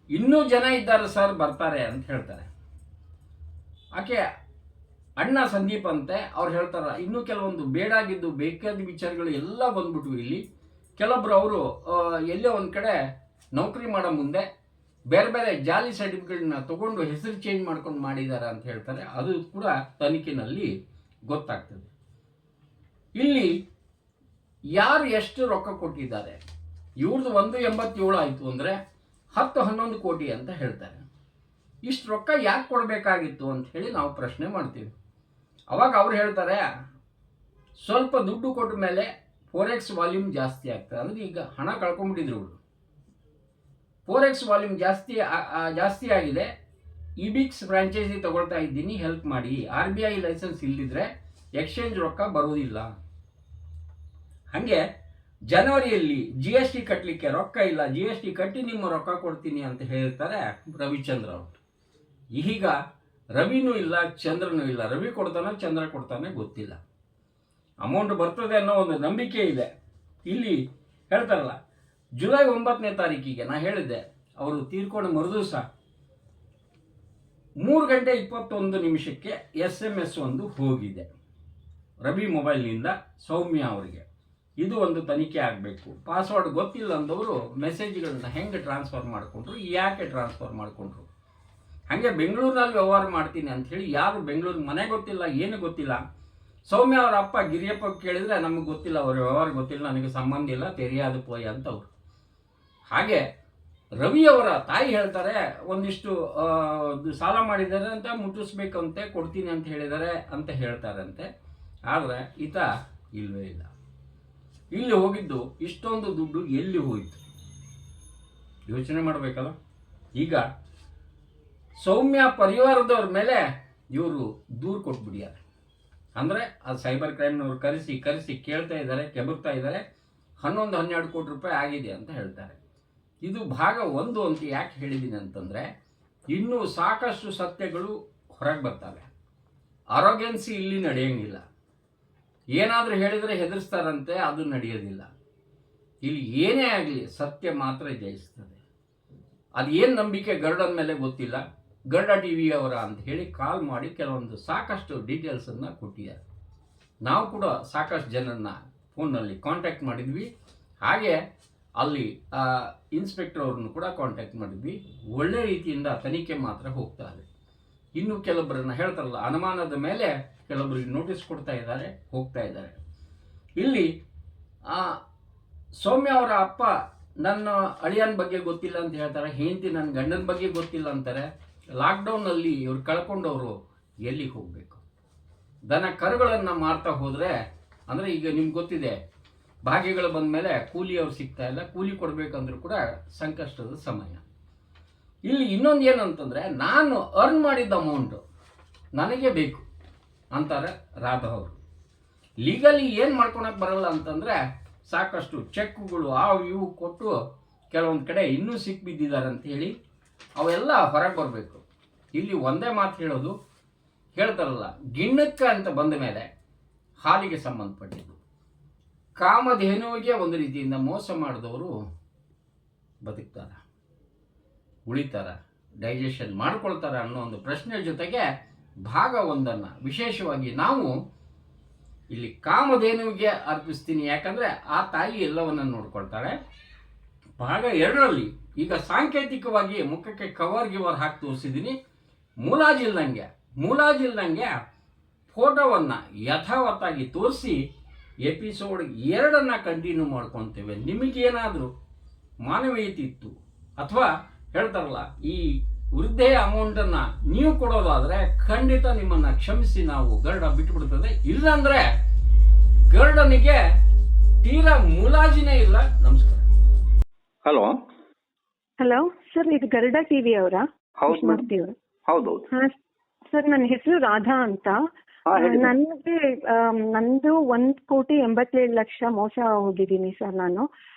ಇನ್ನೂ ಜನ ಇದ್ದಾರೆ ಸರ್, ಬರ್ತಾರೆ ಅಂತ ಹೇಳ್ತಾರೆ. ಆಕೆ ಅಣ್ಣ ಸಂದೀಪ್ ಅಂತೆ, ಅವ್ರು ಹೇಳ್ತಾರೆ ಇನ್ನೂ ಕೆಲವೊಂದು ಬೇಡಾಗಿದ್ದು ಬೇಕಾದ ವಿಚಾರಗಳು ಎಲ್ಲ ಬಂದ್ಬಿಟ್ವು. ಇಲ್ಲಿ ಕೆಲವೊಬ್ರು ಅವರು ಎಲ್ಲೇ ಒಂದು ಕಡೆ ನೌಕರಿ ಮಾಡೋ ಮುಂದೆ ಬೇರೆ ಬೇರೆ ಜಾಲಿ ಸರ್ಟಿಫಿಕೇಟ್ನ ತಗೊಂಡು ಹೆಸರು ಚೇಂಜ್ ಮಾಡ್ಕೊಂಡು ಮಾಡಿದ್ದಾರೆ ಅಂತ ಹೇಳ್ತಾರೆ. ಅದು ಕೂಡ ತನಿಖೆನಲ್ಲಿ ಗೊತ್ತಾಗ್ತದೆ. ಇಲ್ಲಿ ಯಾರು ಎಷ್ಟು ರೊಕ್ಕ ಕೊಟ್ಟಿದ್ದಾರೆ, ಇವ್ರದ್ದು 187 ಆಯಿತು ಅಂದರೆ 10-11 ಕೋಟಿ ಅಂತ ಹೇಳ್ತಾರೆ. ಇಷ್ಟು ರೊಕ್ಕ ಯಾಕೆ ಕೊಡಬೇಕಾಗಿತ್ತು ಅಂತ ಹೇಳಿ ನಾವು ಪ್ರಶ್ನೆ ಮಾಡ್ತೀವಿ. ಅವಾಗ ಅವ್ರು ಹೇಳ್ತಾರೆ, ಸ್ವಲ್ಪ ದುಡ್ಡು ಕೊಟ್ಟ ಮೇಲೆ ಫೋರೆಕ್ಸ್ ವಾಲ್ಯೂಮ್ ಜಾಸ್ತಿ ಆಗ್ತದೆ. ಅಂದರೆ ಈಗ ಹಣ ಕಳ್ಕೊಂಡ್ಬಿಟ್ಟಿದ್ರು ಅವರು, ಫೋರೆಕ್ಸ್ ವಾಲ್ಯೂಮ್ ಜಾಸ್ತಿ ಆಗಿದೆ, ಇಬಿಕ್ಸ್ ಫ್ರಾಂಚೈಸಿ ತಗೊಳ್ತಾ ಇದ್ದೀನಿ, ಹೆಲ್ಪ್ ಮಾಡಿ. RBI ಲೈಸೆನ್ಸ್ ಇಲ್ಲದಿದ್ರೆ ಎಕ್ಸ್ಚೇಂಜ್ ರೊಕ್ಕ ಬರೋದಿಲ್ಲ. ಹಾಗೆ ಜನವರಿಯಲ್ಲಿ GST ಕಟ್ಟಲಿಕ್ಕೆ ರೊಕ್ಕ ಇಲ್ಲ, GST ಕಟ್ಟಿ ನಿಮ್ಮ ರೊಕ್ಕ ಕೊಡ್ತೀನಿ ಅಂತ ಹೇಳ್ತಾರೆ ರವಿಚಂದ್ರ ಅವರು. ಈಗ ರವಿನೂ ಇಲ್ಲ, ಚಂದ್ರನೂ ಇಲ್ಲ. ರವಿ ಕೊಡ್ತಾನೆ, ಚಂದ್ರ ಕೊಡ್ತಾನೆ ಗೊತ್ತಿಲ್ಲ. ಅಮೌಂಟ್ ಬರ್ತದೆ ಅನ್ನೋ ಒಂದು ನಂಬಿಕೆ ಇದೆ. ಇಲ್ಲಿ ಹೇಳ್ತಾರಲ್ಲ, ಜುಲೈ 9ನೇ ತಾರೀಕಿಗೆ ನಾ ಹೇಳಿದ್ದೆ, ಅವರು ತೀರ್ಕೊಂಡು ಮರುದಿವಸ 3:21 SMS ಒಂದು ಹೋಗಿದೆ ರವಿ ಮೊಬೈಲ್ನಿಂದ ಸೌಮ್ಯ ಅವರಿಗೆ. ಇದು ಒಂದು ತನಿಖೆ ಆಗಬೇಕು. ಪಾಸ್ವರ್ಡ್ ಗೊತ್ತಿಲ್ಲ ಅಂದವರು ಮೆಸೇಜ್ಗಳನ್ನ ಹೆಂಗೆ ಟ್ರಾನ್ಸ್ಫರ್ ಮಾಡಿಕೊಂಡ್ರು, ಯಾಕೆ ಟ್ರಾನ್ಸ್ಫರ್ ಮಾಡಿಕೊಂಡ್ರು? ಹಾಗೆ ಬೆಂಗಳೂರಿನಲ್ಲಿ ವ್ಯವಹಾರ ಮಾಡ್ತೀನಿ ಅಂಥೇಳಿ ಯಾರು ಬೆಂಗಳೂರು ಮನೆ ಗೊತ್ತಿಲ್ಲ, ಏನು ಗೊತ್ತಿಲ್ಲ. ಸೌಮ್ಯ ಅವರ ಅಪ್ಪ ಗಿರಿಯಪ್ಪ ಕೇಳಿದರೆ ನಮಗೆ ಗೊತ್ತಿಲ್ಲ, ಅವ್ರ ವ್ಯವಹಾರ ಗೊತ್ತಿಲ್ಲ, ನನಗೆ ಸಂಬಂಧ ಇಲ್ಲ, ತೆರಿಯಾದ ಪೋಯ ಅಂತ ಅವರು. ಹಾಗೆ ರವಿಯವರ ತಾಯಿ ಹೇಳ್ತಾರೆ ಒಂದಿಷ್ಟು ಸಾಲ ಮಾಡಿದ್ದಾರೆ ಅಂತ ಮುಟ್ಟಿಸ್ಬೇಕಂತೆ, ಕೊಡ್ತೀನಿ ಅಂತ ಹೇಳಿದ್ದಾರೆ ಅಂತ ಹೇಳ್ತಾರಂತೆ. ಆದರೆ ಈತ ಇಲ್ವೇ ಇಲ್ಲ. ಇಲ್ಲಿ ಹೋಗಿದ್ದು ಇಷ್ಟೊಂದು ದುಡ್ಡು ಎಲ್ಲಿ ಹೋಯಿತು ಯೋಚನೆ ಮಾಡಬೇಕಲ್ಲ. ಈಗ ಸೌಮ್ಯ ಪರಿವಾರದವ್ರ ಮೇಲೆ ಇವರು ದೂರು ಕೊಟ್ಬಿಟ್ಟಿದ್ದಾರೆ. ಅಂದರೆ ಅದು ಸೈಬರ್ ಕ್ರೈಮ್ನವ್ರು ಕರೆಸಿ ಕೇಳ್ತಾ ಇದ್ದಾರೆ, ಕೆಬರ್ತಾ ಇದ್ದಾರೆ. 11-12 ಕೋಟಿ ರೂಪಾಯಿ ಆಗಿದೆ ಅಂತ ಹೇಳ್ತಾರೆ. ಇದು ಭಾಗ 1 ಅಂತ ಯಾಕೆ ಹೇಳಿದ್ದೀನಿ ಅಂತಂದರೆ, ಇನ್ನೂ ಸಾಕಷ್ಟು ಸತ್ಯಗಳು ಹೊರಗೆ ಬರ್ತವೆ. ಅರೋಗೆನ್ಸಿ ಇಲ್ಲಿ ನಡೆಯಂಗಿಲ್ಲ. ಏನಾದರೂ ಹೇಳಿದರೆ ಹೆದರ್ಸ್ತಾರಂತೆ, ಅದು ನಡೆಯೋದಿಲ್ಲ. ಇಲ್ಲಿ ಏನೇ ಆಗಲಿ ಸತ್ಯ ಮಾತ್ರ ಜಯಿಸ್ತದೆ. ಅದು ಏನು ನಂಬಿಕೆ ಗರುಡನ ಮೇಲೆ ಗೊತ್ತಿಲ್ಲ. ಗರುಡ ಟಿ ವಿ ಅವರ ಅಂತ ಹೇಳಿ ಕಾಲ್ ಮಾಡಿ ಕೆಲವೊಂದು ಸಾಕಷ್ಟು ಡೀಟೇಲ್ಸನ್ನು ಕೊಟ್ಟಿದ್ದಾರೆ. ನಾವು ಕೂಡ ಸಾಕಷ್ಟು ಜನರನ್ನ ಫೋನ್ನಲ್ಲಿ ಕಾಂಟ್ಯಾಕ್ಟ್ ಮಾಡಿದ್ವಿ. ಹಾಗೆ ಅಲ್ಲಿ ಇನ್ಸ್ಪೆಕ್ಟರ್ ಅವ್ರನ್ನು ಕೂಡ ಕಾಂಟ್ಯಾಕ್ಟ್ ಮಾಡಿದ್ವಿ. ಒಳ್ಳೆ ರೀತಿಯಿಂದ ತನಿಖೆ ಮಾತ್ರ ಹೋಗ್ತಾ ಇದೆ. ಇನ್ನು ಕೆಲವೊಬ್ಬರನ್ನ ಹೇಳ್ತಾರಲ್ಲ, ಅನುಮಾನದ ಮೇಲೆ ಕೆಲವೊಬ್ಬರಿಗೆ ನೋಟಿಸ್ ಕೊಡ್ತಾ ಇದ್ದಾರೆ, ಹೋಗ್ತಾ ಇದ್ದಾರೆ. ಇಲ್ಲಿ ಸೌಮ್ಯ ಅವರ ಅಪ್ಪ ನನ್ನ ಅಳಿಯನ ಬಗ್ಗೆ ಗೊತ್ತಿಲ್ಲ ಅಂತ ಹೇಳ್ತಾರೆ, ಹೆಂಡತಿ ನನ್ನ ಗಂಡನ ಬಗ್ಗೆ ಗೊತ್ತಿಲ್ಲ ಅಂತಾರೆ. ಲಾಕ್ಡೌನಲ್ಲಿ ಇವ್ರು ಕಳ್ಕೊಂಡವರು ಎಲ್ಲಿಗೆ ಹೋಗಬೇಕು? ದನ ಕರುಗಳನ್ನು ಮಾರ್ತಾ ಹೋದರೆ, ಅಂದರೆ ಈಗ ನಿಮ್ಗೆ ಗೊತ್ತಿದೆ ಭಾಗ್ಯಗಳು ಬಂದ ಮೇಲೆ ಕೂಲಿ ಅವ್ರು ಸಿಗ್ತಾ ಇಲ್ಲ, ಕೂಲಿ ಕೊಡಬೇಕಂದ್ರೂ ಕೂಡ ಸಂಕಷ್ಟದ ಸಮಯ. ಇಲ್ಲಿ ಇನ್ನೊಂದು ಏನಂತಂದರೆ, ನಾನು ಅರ್ನ್ ಮಾಡಿದ್ದ ಅಮೌಂಟು ನನಗೆ ಬೇಕು ಅಂತಾರೆ ರಾಧಾ ಅವರು. ಲೀಗಲಿ ಏನು ಮಾಡ್ಕೊಳಕ್ಕೆ ಬರಲ್ಲ ಅಂತಂದರೆ, ಸಾಕಷ್ಟು ಚೆಕ್ಗಳು ಇವು ಕೊಟ್ಟು ಕೆಲವೊಂದು ಕಡೆ ಇನ್ನೂ ಸಿಕ್ಬಿದ್ದಿದ್ದಾರೆ ಅಂತ ಹೇಳಿ ಅವೆಲ್ಲ ಹೊರಗೆ ಬರಬೇಕು. ಇಲ್ಲಿ ಒಂದೇ ಮಾತು ಹೇಳೋದು, ಹೇಳ್ತಾರಲ್ಲ, ಗಿಣ್ಣಕ್ಕ ಅಂತ ಬಂದ ಮೇಲೆ ಹಾಲಿಗೆ ಸಂಬಂಧಪಟ್ಟಿದ್ದು. ಕಾಮಧೇನುವಿಗೆ ಒಂದು ರೀತಿಯಿಂದ ಮೋಸ ಮಾಡಿದವರು ಬದುಕ್ತಾರ, ಉಳಿತಾರ, ಡೈಜೆಷನ್ ಮಾಡ್ಕೊಳ್ತಾರ ಅನ್ನೋ ಒಂದು ಪ್ರಶ್ನೆ ಜೊತೆಗೆ ಭಾಗ 1 ವಿಶೇಷವಾಗಿ ನಾವು ಇಲ್ಲಿ ಕಾಮಧೇನುವಿಗೆ ಅರ್ಪಿಸ್ತೀನಿ. ಯಾಕಂದರೆ ಆ ತಾಯಿ ಎಲ್ಲವನ್ನ ನೋಡ್ಕೊಳ್ತಾಳೆ. ಭಾಗ 2ರಲ್ಲಿ ಈಗ ಸಾಂಕೇತಿಕವಾಗಿ ಮುಖಕ್ಕೆ ಕವರ್ ಹಾಕಿ ತೋರಿಸಿದ್ದೀನಿ. ಮೂಲಾಜಿಲ್ದಂಗೆ ಫೋಟೋವನ್ನು ಯಥಾವತ್ತಾಗಿ ತೋರಿಸಿ ಎಪಿಸೋಡ್ 2 ಕಂಟಿನ್ಯೂ ಮಾಡ್ಕೊತೇವೆ. ನಿಮಗೇನಾದರೂ ಮಾನವೀಯತೆ ಇತ್ತು ಅಥವಾ ಹೇಳ್ತಾರಲ್ಲ, ಈ ವೃದ್ಧೆಯ ಅಮೌಂಟನ್ನು ನೀವು ಕೊಡೋದಾದರೆ ಖಂಡಿತ ನಿಮ್ಮನ್ನು ಕ್ಷಮಿಸಿ ನಾವು ಗರುಡ ಬಿಟ್ಟುಬಿಡ್ತದೆ. ಇಲ್ಲಾಂದರೆ ಗರುಡನಿಗೆ ತೀರಾ ಮುಲಾಜಿನೇ ಇಲ್ಲ. ನಮಸ್ಕಾರ. ಹಲೋ ಸರ್, ಇದು ಗರುಡ ಟಿವಿ ಅವರಾ? ಹೌದು. ಸರ್, ನನ್ನ ಹೆಸರು ರಾಧಾ ಅಂತ. ನನಗೆ ನಂದು 1,87,00,000 ಮೋಸ ಹೋಗಿದ್ದೀನಿ ಸರ್. ನಾನು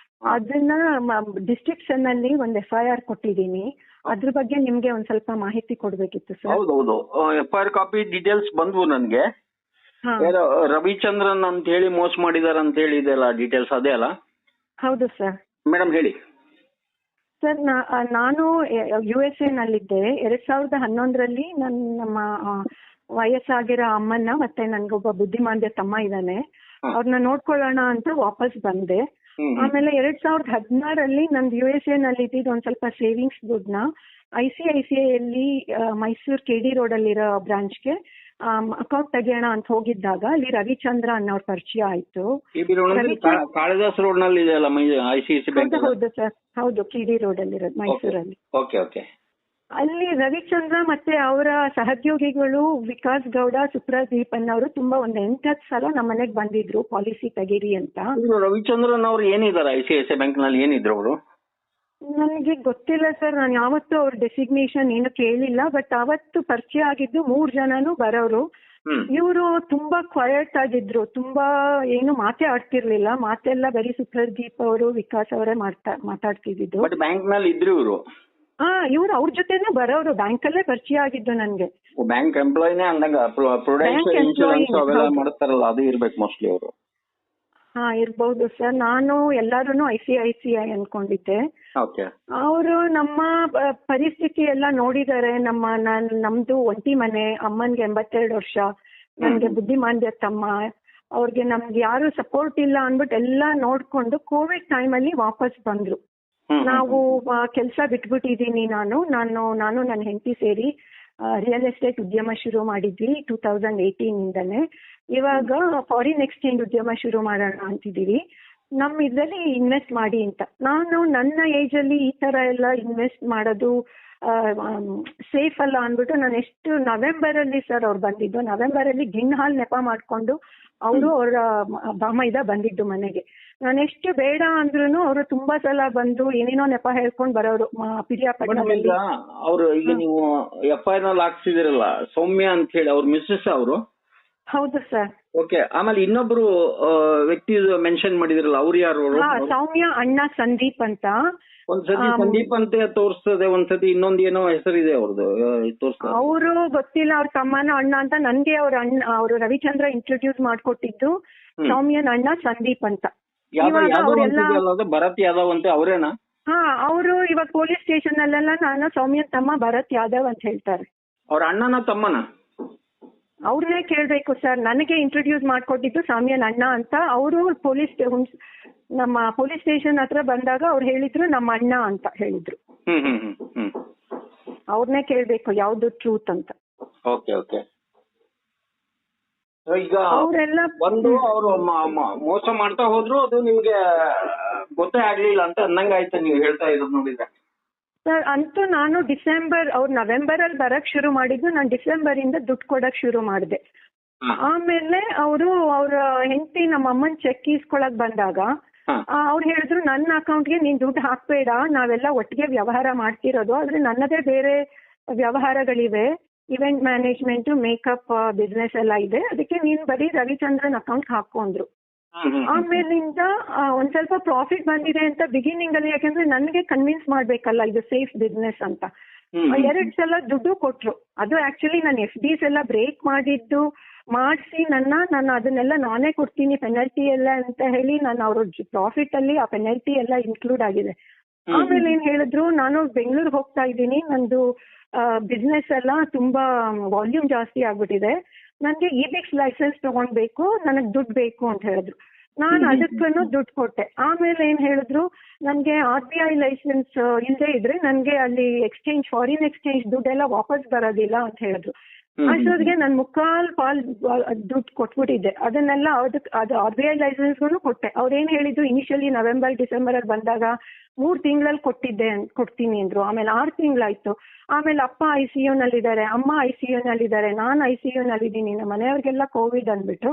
ಅದನ್ನ ಡಿಸ್ಟ್ರಿಕ್ಷನ್ ಒಂದು FIR ಕೊಟ್ಟಿದ್ದೀನಿ. ಅದ್ರ ಬಗ್ಗೆ ನಿಮ್ಗೆ ಒಂದ್ ಸ್ವಲ್ಪ ಮಾಹಿತಿ ಕೊಡ್ಬೇಕಿತ್ತು ಸರ್. ಹೌದೌದು, FIR ಕಾಪಿ ಡೀಟೇಲ್ಸ್ ಬಂದ್ವು ನನ್ಗೆ. ರವಿಚಂದ್ರನ್ ಅಂತ ಹೇಳಿ ಮೋಸ ಮಾಡಿದಾರೆ ಅಂತ ಹೇಳಿ ಇದೆಲ್ಲ ಡೀಟೇಲ್ಸ್ ಅದೇ ಅಲ್ಲ? ಹೌದು ಸರ್. ಮೇಡಮ್ ಹೇಳಿ. ಸರ್, ನಾನು USA ನಲ್ಲಿದ್ದೆ. 2011ರಲ್ಲಿ ನಮ್ಮ ವಯಸ್ಸಾಗಿರೋ ಅಮ್ಮನ್ನ ಮತ್ತೆ ನನ್ಗೊಬ್ಬ ಬುದ್ಧಿಮಾಂದ್ಯ ತಮ್ಮ ಇದ್ದಾನೆ, ಅವ್ರನ್ನ ನೋಡ್ಕೊಳ್ಳೋಣ ಅಂತ ವಾಪಸ್ ಬಂದೆ. ಆಮೇಲೆ 2016ರಲ್ಲಿ ನಂದು USA ನಲ್ಲಿ ಇದ್ದಿದ್ದು ಒಂದ್ ಸ್ವಲ್ಪ ಸೇವಿಂಗ್ಸ್ ದುಡ್ಡನ್ನ ICICI ಅಲ್ಲಿ ಮೈಸೂರು KD ರೋಡ್ ಅಲ್ಲಿರೋ ಬ್ರಾಂಚ್ಗೆ ಅಕೌಂಟ್ ತೆಗಿಯೋಣ ಅಂತ ಹೋಗಿದ್ದಾಗ ಅಲ್ಲಿ ರವಿಚಂದ್ರ ಅನ್ನೋರ್ ಪರಿಚಯ ಆಯ್ತು. ಕಾಳಿದಾಸ್ ರೋಡ್ ನಲ್ಲಿ ಇದೆ ಅಲ್ಲ ICICI ಬ್ಯಾಂಕ್? ಹೌದು ಸರ್, ಹೌದು, KD ರೋಡ್ ಅಲ್ಲಿರೋದು ಮೈಸೂರಲ್ಲಿ. ಅಲ್ಲಿ ರವಿಚಂದ್ರ ಮತ್ತೆ ಅವರ ಸಹೋದ್ಯೋಗಿಗಳು ವಿಕಾಸ್ ಗೌಡ, ಸುಪ್ರದೀಪ್ ಅನ್ನೋರು ತುಂಬಾ ಒಂದ್ 8-10 ಸಲ ನಮ್ಮ ಮನೆಗೆ ಬಂದಿದ್ರು ಪಾಲಿಸಿ ತೆಗೀರಿ ಅಂತ. ರವಿಚಂದ್ರನ್ ಅವ್ರು ಏನಿದ್ದಾರೆ ICICI ಬ್ಯಾಂಕ್ ನಲ್ಲಿ, ಏನಿದ್ರು ಅವರು? ನನಗೆ ಗೊತ್ತಿಲ್ಲ ಸರ್, ನಾನು ಯಾವತ್ತೂ ಅವ್ರ ಡೆಸಿಗ್ನೇಷನ್ ಏನು ಕೇಳಿಲ್ಲ. ಬಟ್ ಅವತ್ತು ಪರಿಚಯ ಆಗಿದ್ದು 3 ಜನನು ಬರೋರು. ಇವರು ತುಂಬಾ ಕ್ವಯಟ್ ಆಗಿದ್ರು, ತುಂಬಾ ಏನು ಮಾತೇ ಆಡ್ತಿರ್ಲಿಲ್ಲ. ಮಾತೆಲ್ಲ ಬರೀ ಸುಪ್ರದೀಪ್ ಅವರು, ವಿಕಾಸ್ ಅವರೇ ಮಾತಾಡ್ತಿದ್ದು. ಬ್ಯಾಂಕ್ ನಲ್ಲಿ ಇದ್ರು ಇವರು? ಇವ್ರು ಅವ್ರ ಜೊತೆನೆ ಬರೋರು, ಬ್ಯಾಂಕ್ ಅಲ್ಲೇ ಪರಿಚಯ ಆಗಿದ್ದು ನನ್ಗೆ. ಬ್ಯಾಂಕ್ ಎಂಪ್ಲಾಯಿನೇ ಅಂದಂಗ? ಪ್ರೊಡೆನ್ಷಿಯಲ್ ಇನ್ಶೂರೆನ್ಸ್ ಅವೆಲ್ಲ ಮಾಡ್ತಾರಲ್ಲ, ಅದು ಇರ್ಬೇಕು ಮೋಸ್ಟ್ಲಿ ಅವರು. ಇರ್ಬಹುದು ಸರ್. ನಾನು ಎಲ್ಲಾರು ICICI ಅನ್ಕೊಂಡಿದ್ದೆ. ಅವರು ನಮ್ಮ ಪರಿಸ್ಥಿತಿ ಎಲ್ಲ ನೋಡಿದ್ದಾರೆ. ನಮ್ದು ಒಂಟಿ ಮನೆ, ಅಮ್ಮನ್ಗೆ 82 ವರ್ಷ, ನನ್ಗೆ ಬುದ್ಧಿಮಾಂದ್ಯ ತಮ್ಮ, ಅವ್ರಿಗೆ ನಮ್ಗೆ ಯಾರು ಸಪೋರ್ಟ್ ಇಲ್ಲ ಅನ್ಬಿಟ್ಟು ಎಲ್ಲಾ ನೋಡ್ಕೊಂಡು ಕೋವಿಡ್ ಟೈಮಲ್ಲಿ ವಾಪಸ್ ಬಂದ್ರು. ನಾವು ಕೆಲಸ ಬಿಟ್ಬಿಟ್ಟಿದ್ದೀನಿ. ನಾನು ನನ್ನ ಹೆಂಡತಿ ಸೇರಿ ರಿಯಲ್ ಎಸ್ಟೇಟ್ ಉದ್ಯಮ ಶುರು ಮಾಡಿದ್ವಿ 2018 ಇಂದಾನೆ. ಇವಾಗ ಫಾರಿನ್ ಎಕ್ಸ್ಚೇಂಜ್ ಉದ್ಯಮ ಶುರು ಮಾಡೋಣ ಅಂತಿದ್ದೀವಿ. ನಮ್ಮ ಇದರಲ್ಲಿ ಇನ್ವೆಸ್ಟ್ ಮಾಡಿ ಅಂತ. ನಾನು ನನ್ನ ಏಜ್ ಅಲ್ಲಿ ಈ ತರ ಎಲ್ಲ ಇನ್ವೆಸ್ಟ್ ಮಾಡೋದು ಸೇಫ್ ಅಲ್ಲ ಅಂದ್ಬಿಟ್ಟು ನಾನು ಎಷ್ಟು ನವೆಂಬರ್ ಅಲ್ಲಿ ಸರ್ ಅವ್ರು ಬಂದಿದ್ದು, ನವೆಂಬರ್ ಅಲ್ಲಿ ಗಿಣ್ ಹಾಲ್ ನೆಪ ಮಾಡ್ಕೊಂಡು ಅವರು ಅವರ ಬಾಮೈದ ಬಂದಿದ್ದು ಮನೆಗೆ. ನಾನು ಎಷ್ಟು ಬೇಡ ಅಂದ್ರೂ ಅವರು ತುಂಬಾ ಸಲ ಬಂದು ಏನೇನೋ ನೆಪ ಹೇಳ್ಕೊಂಡ್ ಬರೋರು ಪಿರಿಯಾಪಟ್ಟಣದಲ್ಲಿ. ಅವರು ಈಗ ನೀವು FIR ಹಾಕ್ಸಿದಿರಲ್ಲ ಸೌಮ್ಯ ಅಂತ ಹೇಳಿ, ಅವ್ರ ಮಿಸ್ಸಸ್ ಅವರು? ಹೌದು ಸರ್. ಓಕೆ, ಆಮೇಲೆ ಇನ್ನೊಬ್ರು ವ್ಯಕ್ತಿ ಮೆನ್ಷನ್ ಮಾಡಿದಿರಲ್ಲ, ಅವ್ರು ಯಾರು? ಸೌಮ್ಯ ಅಣ್ಣ ಸಂದೀಪ್ ಅಂತ. ಒಂದ್ಸತಿ ಸಂದೀಪ್ ಅಂತ ತೋರಿಸ್ತದೆ, ಒಂದ್ಸತಿ ಇನ್ನೊಂದ್ ಏನೋ ಹೆಸರಿದೆ ಅವ್ರದ್ದು ತೋರಿಸ್ತದೆ. ಅವರು ಗೊತ್ತಿಲ್ಲ, ಅವ್ರ ತಮ್ಮನ ಅಣ್ಣ ಅಂತ. ನನ್ಗೆ ಅವ್ರ ಅಣ್ಣ, ಅವರು ರವಿಚಂದ್ರ ಇಂಟ್ರೊಡ್ಯೂಸ್ ಮಾಡ್ಕೊಟ್ಟಿದ್ದು ಸೌಮ್ಯನ ಅಣ್ಣ ಸಂದೀಪ್ ಅಂತ. ಭರತ್ ಯಾದವ್ ಅಂತ ಅವರೇನಾ? ಹಾ, ಅವರು ಇವಾಗ ಪೊಲೀಸ್ ಸ್ಟೇಷನ್ ಅಲ್ಲೆಲ್ಲ ನಾನು ಸೌಮ್ಯನ್ ತಮ್ಮ ಭರತ್ ಯಾದವ್ ಅಂತ ಹೇಳ್ತಾರೆ. ಅವ್ರ ಅಣ್ಣನ ತಮ್ಮನ? ಅವ್ರನ್ನೇ ಕೇಳ್ಬೇಕು ಸರ್. ನನಗೆ ಇಂಟ್ರೊಡ್ಯೂಸ್ ಮಾಡ್ಕೊಟ್ಟಿದ್ದು ಸೌಮ್ಯನ್ ಅಣ್ಣ ಅಂತ. ಅವರು ನಮ್ಮ ಪೊಲೀಸ್ ಸ್ಟೇಷನ್ ಹತ್ರ ಬಂದಾಗ ಅವ್ರು ಹೇಳಿದ್ರು ನಮ್ಮ ಅಣ್ಣ ಅಂತ ಹೇಳಿದ್ರು. ಅವ್ರನ್ನೇ ಕೇಳ್ಬೇಕು ಯಾವ್ದು ಟ್ರೂತ್ ಅಂತ. Okay okay. ಈಗ ಅವರೆಲ್ಲ ಬಂದು ಅವರು ಮೋಸ ಮಾಡ್ತಾ ಹೋದ್ರು, ಅದು ನಿಮ್ಗೆ ಗೊತ್ತೇ ಆಗ್ಲಿಲ್ಲ ಅಂತ ಅಂದಂಗ ಆಯ್ತು ನೀವು ಹೇಳ್ತಾ ಇರೋದು ನೋಡಿದ್ರೆ. ಸರ್ ಅಂತೂ ನಾನು ಡಿಸೆಂಬರ್, ಅವ್ರು ನವೆಂಬರ್ ಅಲ್ಲಿ ಬರಕ್ ಶುರು ಮಾಡಿದ್ದು, ನಾನು ಡಿಸೆಂಬರ್ ಇಂದ ದುಡ್ಡು ಕೊಡಕ್ ಶುರು ಮಾಡಿದೆ. ಆಮೇಲೆ ಅವರು ಅವ್ರ ಹೆಂಡತಿ ನಮ್ಮ ಅಮ್ಮನ್ ಚೆಕ್ ಇಸ್ಕೊಳಕ್ ಬಂದಾಗ ಅವ್ರು ಹೇಳಿದ್ರು ನನ್ನ ಅಕೌಂಟ್ಗೆ ನೀನ್ ದುಡ್ಡು ಹಾಕ್ಬೇಡ, ನಾವೆಲ್ಲ ಒಟ್ಟಿಗೆ ವ್ಯವಹಾರ ಮಾಡ್ತಿರೋದು, ಆದ್ರೆ ನನ್ನದೇ ಬೇರೆ ವ್ಯವಹಾರಗಳಿವೆ, ಇವೆಂಟ್ ಮ್ಯಾನೇಜ್ಮೆಂಟ್, ಮೇಕಪ್ ಬಿಸ್ನೆಸ್ ಎಲ್ಲ ಇದೆ, ಅದಕ್ಕೆ ನೀನ್ ಬರೀ ರವಿಚಂದ್ರನ್ ಅಕೌಂಟ್ ಹಾಕೊಂಡ್ರು. ಆಮೇಲಿಂದ ಒಂದ್ ಸ್ವಲ್ಪ ಪ್ರಾಫಿಟ್ ಬಂದಿದೆ ಅಂತ ಬಿಗಿನಿಂಗ್ ಅಲ್ಲಿ, ಯಾಕಂದ್ರೆ ನನ್ಗೆ ಕನ್ವಿನ್ಸ್ ಮಾಡ್ಬೇಕಲ್ಲ ಇದು ಸೇಫ್ ಬಿಸ್ನೆಸ್ ಅಂತ, 2 ಸಲ ದುಡ್ಡು ಕೊಟ್ರು. ಅದು ಆಕ್ಚುಲಿ ನಾನು FDs ಎಲ್ಲ ಬ್ರೇಕ್ ಮಾಡಿಸಿ ನಾನು ಅದನ್ನೆಲ್ಲ ನಾನೇ ಕೊಡ್ತೀನಿ ಪೆನಲ್ಟಿ ಎಲ್ಲ ಅಂತ ಹೇಳಿ ನಾನು ಅವ್ರ ಪ್ರಾಫಿಟ್ ಅಲ್ಲಿ ಆ ಪೆನಲ್ಟಿ ಎಲ್ಲ ಇನ್ಕ್ಲೂಡ್ ಆಗಿದೆ. ಆಮೇಲೆ ಏನ್ ಹೇಳಿದ್ರು, ನಾನು ಬೆಂಗಳೂರಿಗೆ ಹೋಗ್ತಾ ಇದ್ದೀನಿ, ನಂದು ಬಿಸ್ನೆಸ್ ಎಲ್ಲ ತುಂಬಾ ವಾಲ್ಯೂಮ್ ಜಾಸ್ತಿ ಆಗ್ಬಿಟ್ಟಿದೆ, ನನ್ಗೆ ಇಬಿಕ್ಸ್ ಲೈಸೆನ್ಸ್ ತಗೊಂಡ್ಬೇಕು, ನನಗ್ ದುಡ್ಡು ಬೇಕು ಅಂತ ಹೇಳಿದ್ರು. ನಾನು ಅದಕ್ಕೂ ದುಡ್ಡು ಕೊಟ್ಟೆ. ಆಮೇಲೆ ಏನ್ ಹೇಳಿದ್ರು, ನನ್ಗೆ RBI ಲೈಸೆನ್ಸ್ ಇಲ್ಲದೆ ಇದ್ರೆ ನನ್ಗೆ ಅಲ್ಲಿ ಫಾರಿನ್ ಎಕ್ಸ್ಚೇಂಜ್ ದುಡ್ಡೆಲ್ಲ ವಾಪಸ್ ಬರೋದಿಲ್ಲ ಅಂತ ಹೇಳಿದ್ರು. ಅಷ್ಟೊತ್ತಿಗೆ ನಾನು ಪಾಲ್ ದುಡ್ಡು ಕೊಟ್ಬಿಟ್ಟಿದ್ದೆ. ಅದನ್ನೆಲ್ಲ ಅದು RBI ಲೈಸೆನ್ಸ್ಗೂ ಕೊಟ್ಟೆ. ಅವ್ರೇನ್ ಹೇಳಿದ್ರು, ಇನಿಷಿಯಲಿ ನವೆಂಬರ್ ಡಿಸೆಂಬರ್ ಅಲ್ಲಿ ಬಂದಾಗ 3 ತಿಂಗಳಲ್ಲಿ ಕೊಡ್ತೀನಿ ಅಂದ್ರು. ಆಮೇಲೆ 6 ತಿಂಗಳಾಯ್ತು. ಆಮೇಲೆ ಅಪ್ಪ ICU ನಲ್ಲಿದ್ದಾರೆ, ಅಮ್ಮ ICU ನಲ್ಲಿದ್ದಾರೆ, ನಾನು ICU ನಲ್ಲಿದ್ದೀನಿ, ನಮ್ಮ ಮನೆಯವ್ರಿಗೆಲ್ಲ ಕೋವಿಡ್ ಅಂದ್ಬಿಟ್ಟು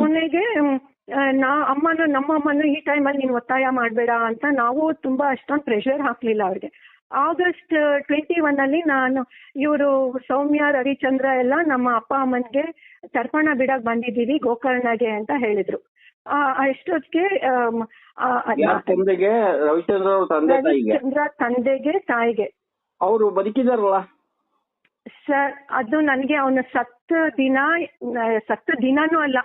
ಕೊನೆಗೆ ನಮ್ಮಮ್ಮನು ಈ ಟೈಮಲ್ಲಿ ನೀನು ಒತ್ತಾಯ ಮಾಡಬೇಡ ಅಂತ ನಾವು ತುಂಬಾ ಅಷ್ಟೊಂದು ಪ್ರೆಷರ್ ಹಾಕ್ಲಿಲ್ಲ ಅವ್ರಿಗೆ. ಆಗಸ್ಟ್ 21 ಅಲ್ಲಿ ನಾನು ಇವರು ಸೌಮ್ಯ ರವಿಚಂದ್ರ ಎಲ್ಲ ನಮ್ಮ ಅಪ್ಪ ಅಮ್ಮನ್ಗೆ ತರ್ಪಣ ಬಿಡಕ್ ಬಂದಿದ್ದೀವಿ ಗೋಕರ್ಣಗೆ ಅಂತ ಹೇಳಿದ್ರು. ಅಷ್ಟೊತ್ತಿಗೆ ರವಿಚಂದ್ರ ತಂದೆಗೆ ತಾಯಿಗೆ ಅವರು ಬದುಕಿದಾರಲ್ಲ ಸರ್. ಅದು ನನಗೆ ಅವನ ಸತ್ತ ದಿನಾನೂ ಅಲ್ಲ,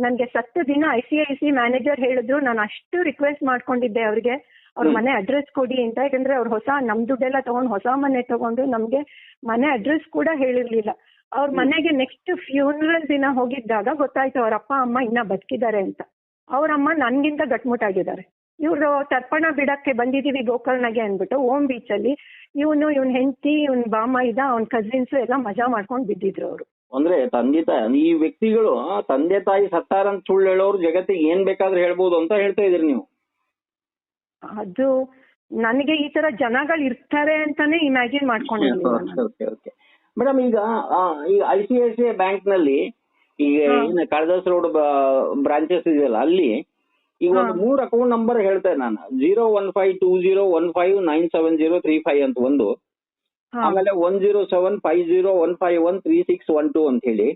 ನನ್ಗೆ ಸತ್ತ ದಿನ ICIC ಮ್ಯಾನೇಜರ್ ಹೇಳಿದ್ರು. ನಾನು ಅಷ್ಟು ರಿಕ್ವೆಸ್ಟ್ ಮಾಡ್ಕೊಂಡಿದ್ದೆ ಅವ್ರಿಗೆ, ಅವ್ರ ಮನೆ ಅಡ್ರೆಸ್ ಕೊಡಿ ಅಂತ, ಯಾಕಂದ್ರೆ ಅವ್ರ ನಮ್ ದುಡ್ಡೆಲ್ಲ ತಗೊಂಡು ಹೊಸ ಮನೆ ತಗೊಂಡು ನಮ್ಗೆ ಮನೆ ಅಡ್ರೆಸ್ ಕೂಡ ಹೇಳಿರ್ಲಿಲ್ಲ. ಅವ್ರ ಮನೆಗೆ ನೆಕ್ಸ್ಟ್ ಫ್ಯೂನರಲ್ ದಿನ ಹೋಗಿದ್ದಾಗ ಗೊತ್ತಾಯ್ತು ಅವ್ರ ಅಪ್ಪ ಅಮ್ಮ ಇನ್ನ ಬದುಕಿದ್ದಾರೆ ಅಂತ. ಅವ್ರಮ್ಮ ನನ್ಗಿಂತ ಗಟ್ಮುಟ್ಟಾಗಿದ್ದಾರೆ. ಇವ್ರು ತರ್ಪಣ ಬಿಡಕ್ಕೆ ಬಂದಿದೀವಿ ಗೋಕರ್ಣಗೆ ಅಂದ್ಬಿಟ್ಟು ಓಮ್ ಬೀಚ್ ಅಲ್ಲಿ ಇವನ್ ಹೆಂಡತಿ, ಇವನ್ ಬಾಮೈದ, ಅವ್ನ ಕಸಿನ್ಸ್ ಎಲ್ಲ ಮಜಾ ಮಾಡ್ಕೊಂಡು ಬಿದ್ದಿದ್ರು ಅವರು. ಅಂದ್ರೆ ತಂದೆ ತಾಯಿ ಈ ವ್ಯಕ್ತಿಗಳು ತಂದೆ ತಾಯಿ ಸತ್ತಾರಂತ ಸುಳ್ಳು ಹೇಳೋರು ಜಗತ್ತಿಗೆ ಏನ್ ಬೇಕಾದ್ರೆ ಹೇಳ್ಬೋದು ಅಂತ ಹೇಳ್ತಾ ಇದ್ರಿ ನೀವು. ಅದು ನನಗೆ ಈ ತರ ಜನಗಳು ಇರ್ತಾರೆ ಅಂತಾನೆ ಇಮ್ಯಾಜಿನ್ ಮಾಡ್ಕೊಂಡಿದ್ದೀನಿ ಮೇಡಮ್. ಈಗ ICICI ಬ್ಯಾಂಕ್ ನಲ್ಲಿ ಈಗ ಕಳದಾಸ್ ರೋಡ್ ಬ್ರಾಂಚಸ್ ಇದೆಯಲ್ಲ, ಅಲ್ಲಿ ಈಗ ಒಂದು 3 ಅಕೌಂಟ್ ನಂಬರ್ ಹೇಳ್ತೇನೆ ನಾನು. 01520159703 ಅಂತ ಒಂದು, ಆಮೇಲೆ 10750151361 ಅಂತ ಹೇಳಿ,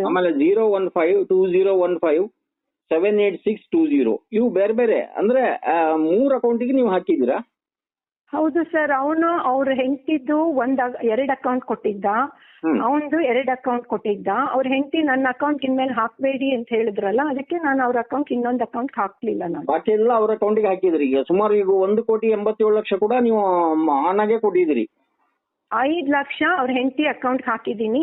ಆಮೇಲೆ 01520157862 ಇವು ಬೇರೆ ಬೇರೆ. ಅಂದ್ರೆ 3 ಅಕೌಂಟಿಗೆ ನೀವು ಹಾಕಿದ್ದೀರಾ? ಹೌದು ಸರ್. ಅವನು ಅವ್ರ ಹೆಂಡತಿದ್ದು 2 ಅಕೌಂಟ್ ಕೊಟ್ಟಿದ್ದ, ಅವನದು 2 ಅಕೌಂಟ್ ಕೊಟ್ಟಿದ್ದ. ಅವ್ರ ಹೆಂಡತಿ ನನ್ನ ಅಕೌಂಟ್ ಇನ್ಮೇಲೆ ಹಾಕ್ಬೇಡಿ ಅಂತ ಹೇಳಿದ್ರಲ್ಲ, ಅದಕ್ಕೆ ನಾನು ಅವ್ರ ಅಕೌಂಟ್ ಇನ್ನೊಂದು ಅಕೌಂಟ್ ಹಾಕ್ಲಿಲ್ಲ. ನಾನು ಬಾಕಿ ಎಲ್ಲ ಅವ್ರ ಅಕೌಂಟಿಗೆ ಹಾಕಿದ್ರಿ. ಈಗ ಸುಮಾರು ಈಗ 1,87,00,000 ಕೂಡ ನೀವು ಆನಾಗೆ ಕೊಟ್ಟಿದ್ದೀರಿ. 5 ಲಕ್ಷ ಅವ್ರ ಹೆಂಡತಿ ಅಕೌಂಟ್ ಹಾಕಿದೀನಿ,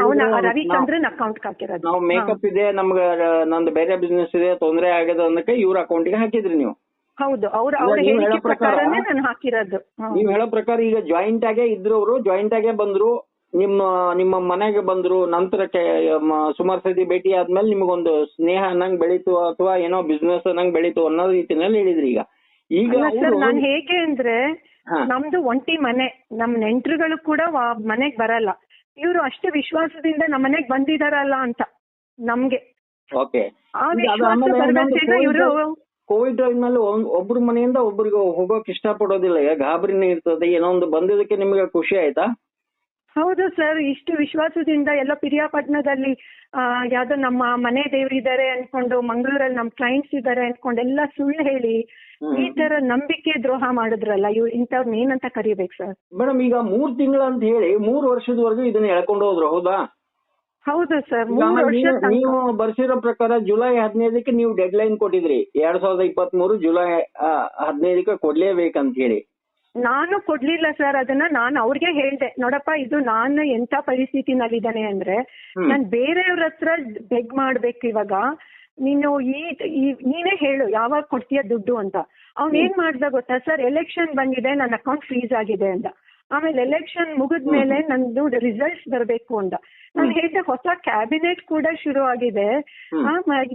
ಅವನ ರವಿಚಂದ್ರನ್ ಅಕೌಂಟ್ ಹಾಕಿರೋದು. ನಾವು ಮೇಕಪ್ ಇದೆ, ನಮ್ಗೆ ನಂದು ಬೇರೆ ಬಿಸ್ನೆಸ್ ಇದೆ, ತೊಂದರೆ ಆಗದ ಅನ್ನಕ್ಕೆ ಇವ್ರ ಅಕೌಂಟಿಗೆ ಹಾಕಿದ್ರಿ ನೀವು. ಹೌದು, ಅವ್ರ ಹೇಳಿಕೆ ಪ್ರಕಾರನೇ ನಾನು ಹಾಕಿರೋದು. ನೀವು ಹೇಳೋ ಪ್ರಕಾರ ಈಗ ಜಾಯಿಂಟ್ ಆಗೇ ಇದ್ರು, ಅವರು ಜಾಯಿಂಟ್ ಆಗೇ ಬಂದ್ರು, ನಿಮ್ಮ ಮನೆಗೆ ಬಂದ್ರು ನಂತರ ಸುಮಾರು ಸತಿ ಭೇಟಿ ಆದ್ಮೇಲೆ ನಿಮಗೊಂದು ಸ್ನೇಹ ಅನ್ನಂಗ್ ಬೆಳೀತು ಅಥವಾ ಏನೋ ಬಿಸ್ನೆಸ್ ಅನ್ನಂಗ್ ಬೆಳೀತು ಅನ್ನೋ ರೀತಿನಲ್ಲಿ ಹೇಳಿದ್ರಿ. ಈಗ ಸರ್ ನಾನ್ ಹೇಗೆ ಅಂದ್ರೆ ನಮ್ದು ಒಂಟಿ ಮನೆ, ನಮ್ ನೆಂಟ್ರುಗಳು ಕೂಡ ಮನೆಗ್ ಬರಲ್ಲ. ಇವ್ರು ಅಷ್ಟು ವಿಶ್ವಾಸದಿಂದ ನಮ್ಮ ಮನೆಗ್ ಬಂದಿದಾರಲ್ಲ ಅಂತ ನಮ್ಗೆ ಓಕೆ. ಆ ವಿಶ್ವಾಸ ಭರವಸೆಯಿಂದ ಇವರು ಕೋವಿಡ್ ಟೈಮ್ ನಲ್ಲಿ ಒಬ್ರು ಮನೆಯಿಂದ ಒಬ್ರಿಗೆ ಹೋಗೋಕ್ ಇಷ್ಟ ಪಡೋದಿಲ್ಲ, ಗಾಬರಿನೇ ಇರ್ತದೆ. ಏನೋ ಒಂದು ಬಂದಿದ್ದಕ್ಕೆ ನಿಮ್ಗೆ ಖುಷಿ ಆಯ್ತಾ? ಹೌದು ಸರ್, ಇಷ್ಟು ವಿಶ್ವಾಸದಿಂದ ಎಲ್ಲ ಪಿರಿಯಾಪಟ್ಟಣದಲ್ಲಿ ಯಾವ್ದೋ ನಮ್ಮ ಮನೆ ದೇವರಿದ್ದಾರೆ ಅನ್ಕೊಂಡು, ಮಂಗಳೂರಲ್ಲಿ ನಮ್ ಕ್ಲೈಂಟ್ಸ್ ಇದ್ದಾರೆ ಅನ್ಕೊಂಡು ಎಲ್ಲ ಸುಳ್ಳು ಹೇಳಿ ಈ ತರ ನಂಬಿಕೆ ದ್ರೋಹ ಮಾಡಿದ್ರಲ್ಲ, ಇವ್ರು ಇಂಥವ್ರನ್ನ ಏನಂತ ಕರಿಬೇಕು ಸರ್? ಮೇಡಮ್ ಈಗ 3 ತಿಂಗಳು ಅಂತ ಹೇಳಿ 3 ವರ್ಷದವರೆಗೂ ಇದನ್ನ ಎಳ್ಕೊಂಡು ಹೋದ್ರು, ಹೌದಾ? ಹೌದು ಸರ್, 3 ವರ್ಷ. ನೀವು ಬರ್ಸಿರೋ ಪ್ರಕಾರ ಜುಲೈ 15ಕ್ಕೆ ನೀವು ಡೆಡ್ ಲೈನ್ ಕೊಟ್ಟಿದ್ರಿ, 2023 ಜುಲೈ 15ಕ್ಕೆ ಕೊಡ್ಲೇಬೇಕಂತ ಹೇಳಿ. ನಾನು ಕೊಡ್ಲಿಲ್ಲ ಸರ್ ಅದನ್ನ. ನಾನು ಅವ್ರಿಗೆ ಹೇಳ್ದೆ, ನೋಡಪ್ಪ ಇದು ನಾನು ಎಂತ ಪರಿಸ್ಥಿತಿನಲ್ಲಿದ್ದಾನೆ ಅಂದ್ರೆ ನಾನ್ ಬೇರೆಯವ್ರ ಹತ್ರ ಬೆಗ್ ಮಾಡ್ಬೇಕು ಇವಾಗ, ನೀನು ನೀನೇ ಹೇಳು ಯಾವಾಗ ಕೊಡ್ತೀಯ ದುಡ್ಡು ಅಂತ. ಅವ್ನ್ ಏನ್ ಮಾಡ್ದ ಗೊತ್ತಾ ಸರ್, ಎಲೆಕ್ಷನ್ ಬಂದಿದೆ, ನನ್ನ ಅಕೌಂಟ್ ಫ್ರೀಸ್ ಆಗಿದೆ ಅಂದ. ಆಮೇಲೆ ಎಲೆಕ್ಷನ್ ಮುಗಿದ್ಮೇಲೆ ನಂದು ರಿಸಲ್ಟ್ಸ್ ಬರ್ಬೇಕು ಅಂದ. ನಾನು ಹೇಳ್ದೆ ಹೊಸ ಕ್ಯಾಬಿನೆಟ್ ಕೂಡ ಶುರು ಆಗಿದೆ,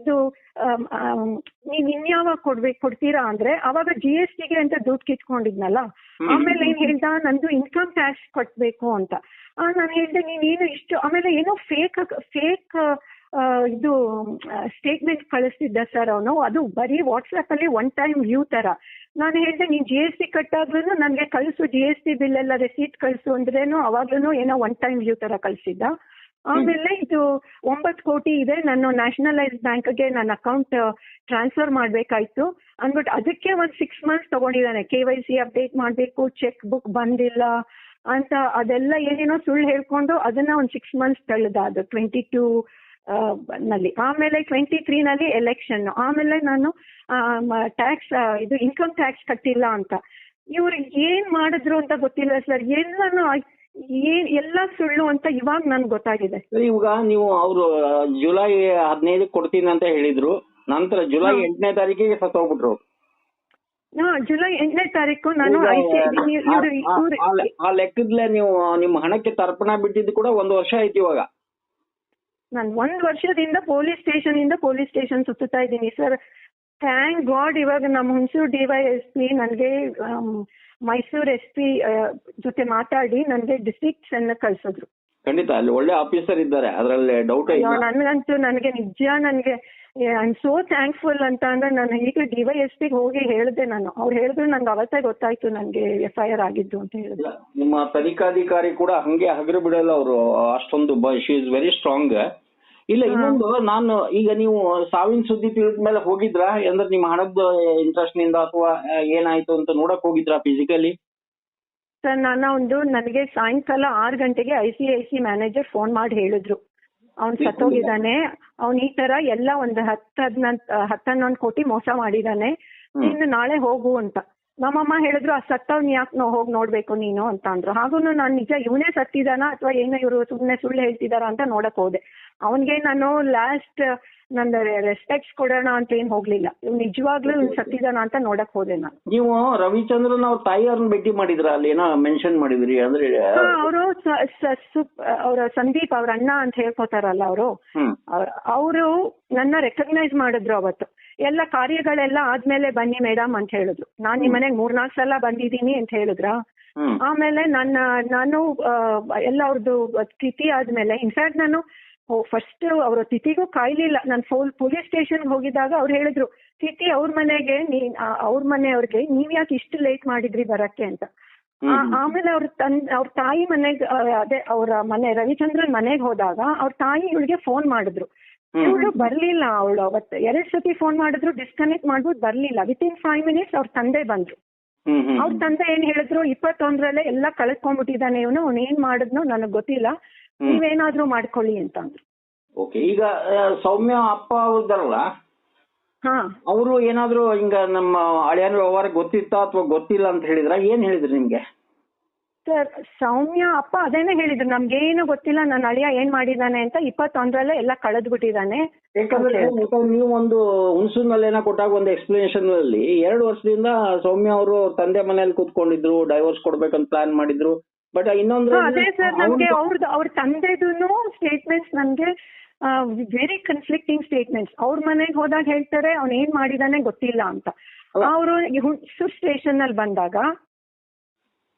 ಇದು ನೀವ್ ಇನ್ಯಾವಾಗ ಕೊಡ್ತೀರಾ ಅಂದ್ರೆ ಅವಾಗ GST ಗೆ ಅಂತ ದುಡ್ಡು ಕಿತ್ಕೊಂಡಿದ್ನಲ್ಲ. ಆಮೇಲೆ ಏನ್ ಹೇಳ್ದ, ನಂದು ಇನ್ಕಮ್ ಟ್ಯಾಕ್ಸ್ ಕಟ್ಬೇಕು ಅಂತ. ನಾನು ಹೇಳ್ದೆ ನೀನೇನು ಇಷ್ಟು, ಆಮೇಲೆ ಏನೋ ಫೇಕ್ ಇದು ಸ್ಟೇಟ್ಮೆಂಟ್ ಕಳಿಸ್ತಿದ್ದ ಸರ್ ಅವನು, ಅದು ಬರೀ ವಾಟ್ಸ್ಆಪ್ ಅಲ್ಲಿ 1 ಟೈಮ್ ವ್ಯೂ ತರ. ನಾನು ಹೇಳ್ದೆ ನೀನ್ GST ಕಟ್ಟಾಗ್ಲೂ ನನ್ಗೆ ಕಳಿಸು, GST ಬಿಲ್ ಎಲ್ಲ ರೆಸೀಟ್ ಕಳಿಸು ಅಂದ್ರೇನು ಅವಾಗ್ಲೂ ಏನೋ 1 ಟೈಮ್ ವ್ಯೂ ತರ ಕಳಿಸಿದ್ದ. ಆಮೇಲೆ ಇದು 9 ಕೋಟಿ ಇದೆ, ನಾನು ನ್ಯಾಷನಲೈಸ್ ಬ್ಯಾಂಕ್ಗೆ ನನ್ನ ಅಕೌಂಟ್ ಟ್ರಾನ್ಸ್ಫರ್ ಮಾಡ್ಬೇಕಾಯ್ತು ಅಂದ್ಬಿಟ್ಟು ಅದಕ್ಕೆ ಒಂದ್ 6 ಮಂತ್ಸ್ ತಗೊಂಡಿದ್ದಾನೆ. KYC ಅಪ್ಡೇಟ್ ಮಾಡ್ಬೇಕು, ಚೆಕ್ ಬುಕ್ ಬಂದಿಲ್ಲ ಅಂತ ಅದೆಲ್ಲ ಏನೇನೋ ಸುಳ್ಳು ಹೇಳ್ಕೊಂಡು ಅದನ್ನ ಒಂದ್ 6 ಮಂತ್ಸ್ ತಳ್ಳಿದ. ಅದು 22 ನಲ್ಲಿ. ಆಮೇಲೆ 23 ನಲ್ಲಿ ಎಲೆಕ್ಷನ್. ಆಮೇಲೆ ನಾನು ಟ್ಯಾಕ್ಸ್ ಇದು ಇನ್ಕಮ್ ಟ್ಯಾಕ್ಸ್ ಕಟ್ಟಿಲ್ಲ ಅಂತ. ಇವ್ರು ಏನ್ ಮಾಡಿದ್ರು ಅಂತ ಗೊತ್ತಿಲ್ಲ ಸರ್, ಎಲ್ಲ ಸುಳ್ಳು ಅಂತ ಇವಾಗ ನನ್ಗೆ ಗೊತ್ತಾಗಿದೆ. ಇವಾಗ ನೀವು ಅವರು ಜುಲೈ 15 ಕೊಡ್ತೀನಿ ಅಂತ ಹೇಳಿದ್ರು, ನಂತರ ಜುಲೈ 8ನೇ ತಾರೀಕಿಗೆ ಸತ್ತೋಗ್ಬಿಟ್ರು. ಜುಲೈ 8ನೇ ತಾರೀಕು ನಾನು ಆ ಲೆಕ್ಕದಲ್ಲೇ ನೀವು ನಿಮ್ಮ ಹಣಕ್ಕೆ ತರ್ಪಣ ಬಿಟ್ಟಿದ್ದು ಕೂಡ 1 ವರ್ಷ ಆಯ್ತು ಇವಾಗ. ನಾನು 1 ವರ್ಷದಿಂದ ಪೊಲೀಸ್ ಸ್ಟೇಷನ್ ಸುತ್ತಾ ಇದ್ದೀನಿ ಸರ್. ಥ್ಯಾಂಕ್ ಗಾಡ್ ಇವಾಗ ನಮ್ಮ ಹುಣಸೂರು DYSP ನನಗೆ ಮೈಸೂರು SP ಜೊತೆ ಮಾತಾಡಿ ನನಗೆ ಡಿಸ್ಟ್ರಿಕ್ಟ್ಸ್ ಅನ್ನ ಕಳ್ಸಿದ್ರು. ಖಂಡಿತ ಅಲ್ಲಿ ಒಳ್ಳೆ ಆಫೀಸರ್ ಇದ್ದಾರೆ, ಅದರಲ್ಲಿ ಡೌಟ್ ಇಲ್ಲ. ನನಗಂತೂ ನಿಜ ಐ ಆಮ್ ಸೋ ಥ್ಯಾಂಕ್ಫುಲ್ ಅಂತ ಅಂದ್ರೆ ನಾನು ಈಗ DYSP ಹೋಗಿ ಹೇಳಿದೆ. ನಾನು ಅವ್ರು ಹೇಳಿದ್ರು ನಂಗೆ ಅವತ್ತೇ ಗೊತ್ತಾಯ್ತು ನನಗೆ FIR ಆಗಿದ್ದು ಅಂತ ಹೇಳಿದ್ರು. ನಿಮ್ಮ ತನಿಖಾಧಿಕಾರಿ ಕೂಡ ಹಂಗೆ ಹಗರು ಬಿಡಲ್ಲ, ಅವರು ಅಷ್ಟೊಂದು ಶಿ ಇಸ್ ವೆರಿ ಸ್ಟ್ರಾಂಗ್. ಇಲ್ಲ ಇನ್ನೊಂದು, ನಾನು ಈಗ ನೀವು ಸಾವಿನ ಸುದ್ದಿ ತಿಳಿದ ಮೇಲೆ ಹೋಗಿದ್ರಾ ಅಂದ್ರೆ ನಿಮ್ಮ ಹಣದ ಇಂಟ್ರೆಸ್ಟ್ ನಿಂದ ಅಥವಾ ಏನಾಯ್ತು ಅಂತ ನೋಡಕ್ ಹೋಗಿದ್ರಾ ಫಿಸಿಕಲಿ? ಸರ್ ನನಗೆ ಸಾಯಂಕಾಲ 6 ಗಂಟೆಗೆ ICIC ಮ್ಯಾನೇಜರ್ ಫೋನ್ ಮಾಡಿ ಹೇಳಿದ್ರು, ಅವ್ನು ಸತ್ತೋಗಿದ್ದಾನೆ, ಅವ್ನು ಈ ತರ ಎಲ್ಲ ಒಂದು 10-11 ಕೋಟಿ ಮೋಸ ಮಾಡಿದಾನೆ, ನೀನು ನಾಳೆ ಹೋಗು ಅಂತ. ನಮ್ಮಮ್ಮ ಹೇಳಿದ್ರು, ಆ ಸತ್ತವ್ನ ಯಾಕೆ ಹೋಗಿ ನೋಡ್ಬೇಕು ನೀನು ಅಂತ ಅಂದ್ರು. ಹಾಗೂ ನಾನು ನಿಜ ಇವನೇ ಸತ್ತಿದಾನ ಅಥವಾ ಏನೋ ಇವರು ಸುಮ್ಮನೆ ಸುಳ್ಳು ಹೇಳ್ತಿದಾರ ಅಂತ ನೋಡಕ್ ಹೋದೆ. ಅವನ್ಗೆ ನಾನು ಲಾಸ್ಟ್ ನನ್ನ ರೆಸ್ಪೆಕ್ಟ್ಸ್ ಕೊಡೋಣ ಅಂತ ಏನ್ ಹೋಗ್ಲಿಲ್ಲ, ಇವ್ ನಿಜವಾಗ್ಲೂ ಸತ್ತಿದಾನ ಅಂತ ನೋಡಕ್ ಹೋದೆ ನಾನು. ನೀವು ರವಿಚಂದ್ರನ್ ಅವ್ರ ತಾಯಿಯವ್ರನ್ನ ಭೇಟಿ ಮಾಡಿದ್ರ? ಅಲ್ಲಿ ಏನೋ ಮೆನ್ಷನ್ ಮಾಡಿದ್ರಿ ಅಂದ್ರೆ ಅವರು ಸಂದೀಪ್ ಅವ್ರ ಅಣ್ಣ ಅಂತ ಹೇಳ್ಕೊತಾರಲ್ಲ ಅವರು ನನ್ನ ರೆಕಗ್ನೈಸ್ ಮಾಡಿದ್ರು ಅವತ್ತು. ಎಲ್ಲ ಕಾರ್ಯಗಳೆಲ್ಲ ಆದ್ಮೇಲೆ ಬನ್ನಿ ಮೇಡಮ್ ಅಂತ ಹೇಳಿದ್ರು. ನಾನ್ ನಿಮ್ ಮನೆಗ್ 3-4 ಸಲ ಬಂದಿದ್ದೀನಿ ಅಂತ ಹೇಳಿದ್ರ. ಆಮೇಲೆ ನಾನು ಎಲ್ಲ ಅವ್ರದ್ದು ತಿಥಿ ಆದ್ಮೇಲೆ, ಇನ್ಫ್ಯಾಕ್ಟ್ ನಾನು ಫಸ್ಟ್ ಅವ್ರ ತಿಥಿಗೂ ಕಾಯ್ಲಿಲ್ಲ. ನಾನು ಪೊಲೀಸ್ ಸ್ಟೇಷನ್ ಹೋಗಿದಾಗ ಅವ್ರು ಹೇಳಿದ್ರು, ತಿಥಿ ಅವ್ರ ಮನೆಗೆ ಅವ್ರ ಮನೆಯವ್ರಿಗೆ ನೀವ್ ಯಾಕೆ ಇಷ್ಟು ಲೇಟ್ ಮಾಡಿದ್ರಿ ಬರಕ್ಕೆ ಅಂತ. ಆಮೇಲೆ ಅವ್ರ ತಾಯಿ ಮನೆಗ್ ಅದೇ ಅವ್ರ ಮನೆ ರವಿಚಂದ್ರನ್ ಮನೆಗ್ ಹೋದಾಗ ಅವ್ರ ತಾಯಿ ಇವಳಿಗೆ ಫೋನ್ ಮಾಡಿದ್ರು. ಇವಳು ಬರ್ಲಿಲ್ಲ. ಅವಳು ಅವತ್ತು 2 ಸತಿ ಫೋನ್ ಮಾಡಿದ್ರು, ಡಿಸ್ಕನೆಕ್ಟ್ ಮಾಡ್ಬಿಟ್ಟು ಬರ್ಲಿಲ್ಲ. ವಿತಿನ್ 5 ಮಿನಿಟ್ಸ್ ಅವ್ರ ತಂದೆ ಬಂದ್ರು. ಅವ್ರ ತಂದೆ ಏನ್ ಹೇಳಿದ್ರು, 21ರಲ್ಲೇ ಎಲ್ಲ ಕಳ್ಕೊಂಡ್ಬಿಟ್ಟಿದ್ದಾನೆ ಇವನು, ಅವ್ನು ಏನ್ ಮಾಡಿದ್ನೋ ನನಗ್ ಗೊತ್ತಿಲ್ಲ, ನೀವೇನಾದ್ರೂ ಮಾಡ್ಕೊಳ್ಳಿ ಅಂತ ಅಂದ್ರು. ಓಕೆ. ಈಗ ಸೌಮ್ಯ ಅಪ್ಪ ಅವ್ರಲ್ಲ, ಅವರು ಏನಾದ್ರು ಹಿಂಗ ನಮ್ಮ ಹಳೆಯನ್ ವ್ಯವಹಾರ ಗೊತ್ತಿತ್ತಾ ಅಥವಾ ಗೊತ್ತಿಲ್ಲ ಅಂತ ಹೇಳಿದ್ರ? ಏನ್ ಹೇಳಿದ್ರು ನಿಮ್ಗೆ? ಸರ್ ಸೌಮ್ಯ ಅಪ್ಪ ಅದೇನೆ ಹೇಳಿದ್ರು, ನಮ್ಗೇನು ಗೊತ್ತಿಲ್ಲ, ನನ್ನ ಅಳಿಯ ಏನ್ ಮಾಡಿದಾನೆ ಅಂತ, 21ರಲ್ಲೇ ಎಲ್ಲ ಕಳೆದ್ಬಿಟ್ಟಿದ್ದಾನೆ. ಯಾಕಂದ್ರೆ ನೀವು ಒಂದು ಹುಣಸೂರಿನಲ್ಲೇನ ಕೊಟ್ಟಾಗ ಒಂದು ಎಕ್ಸ್ಪ್ಲನೇಷನ್ ಅಲ್ಲಿ 2 ವರ್ಷದಿಂದ ಸೌಮ್ಯ ಅವರು ತಂದೆ ಮನೇಲಿ ಕೂತ್ಕೊಂಡಿದ್ರು, ಡೈವೋರ್ಸ್ ಕೊಡ್ಬೇಕಂತ ಪ್ಲಾನ್ ಮಾಡಿದ್ರು, ಬಟ್ ಇನ್ನೊಂದು ಅದೇ ಸರ್ ನಮ್ಗೆ ಅವ್ರ ತಂದೆದೂನು ಸ್ಟೇಟ್ಮೆಂಟ್ಸ್ ನನ್ಗೆ ವೆರಿ ಕನ್ಫ್ಲಿಕ್ಟಿಂಗ್ ಸ್ಟೇಟ್ಮೆಂಟ್ಸ್. ಅವ್ರ ಮನೆಗೆ ಹೋದಾಗ ಹೇಳ್ತಾರೆ ಅವ್ನ್ ಏನ್ ಮಾಡಿದಾನೆ ಗೊತ್ತಿಲ್ಲ ಅಂತ. ಅವರು ಹುಣಸೂರು ಸ್ಟೇಷನ್ ಅಲ್ಲಿ ಬಂದಾಗ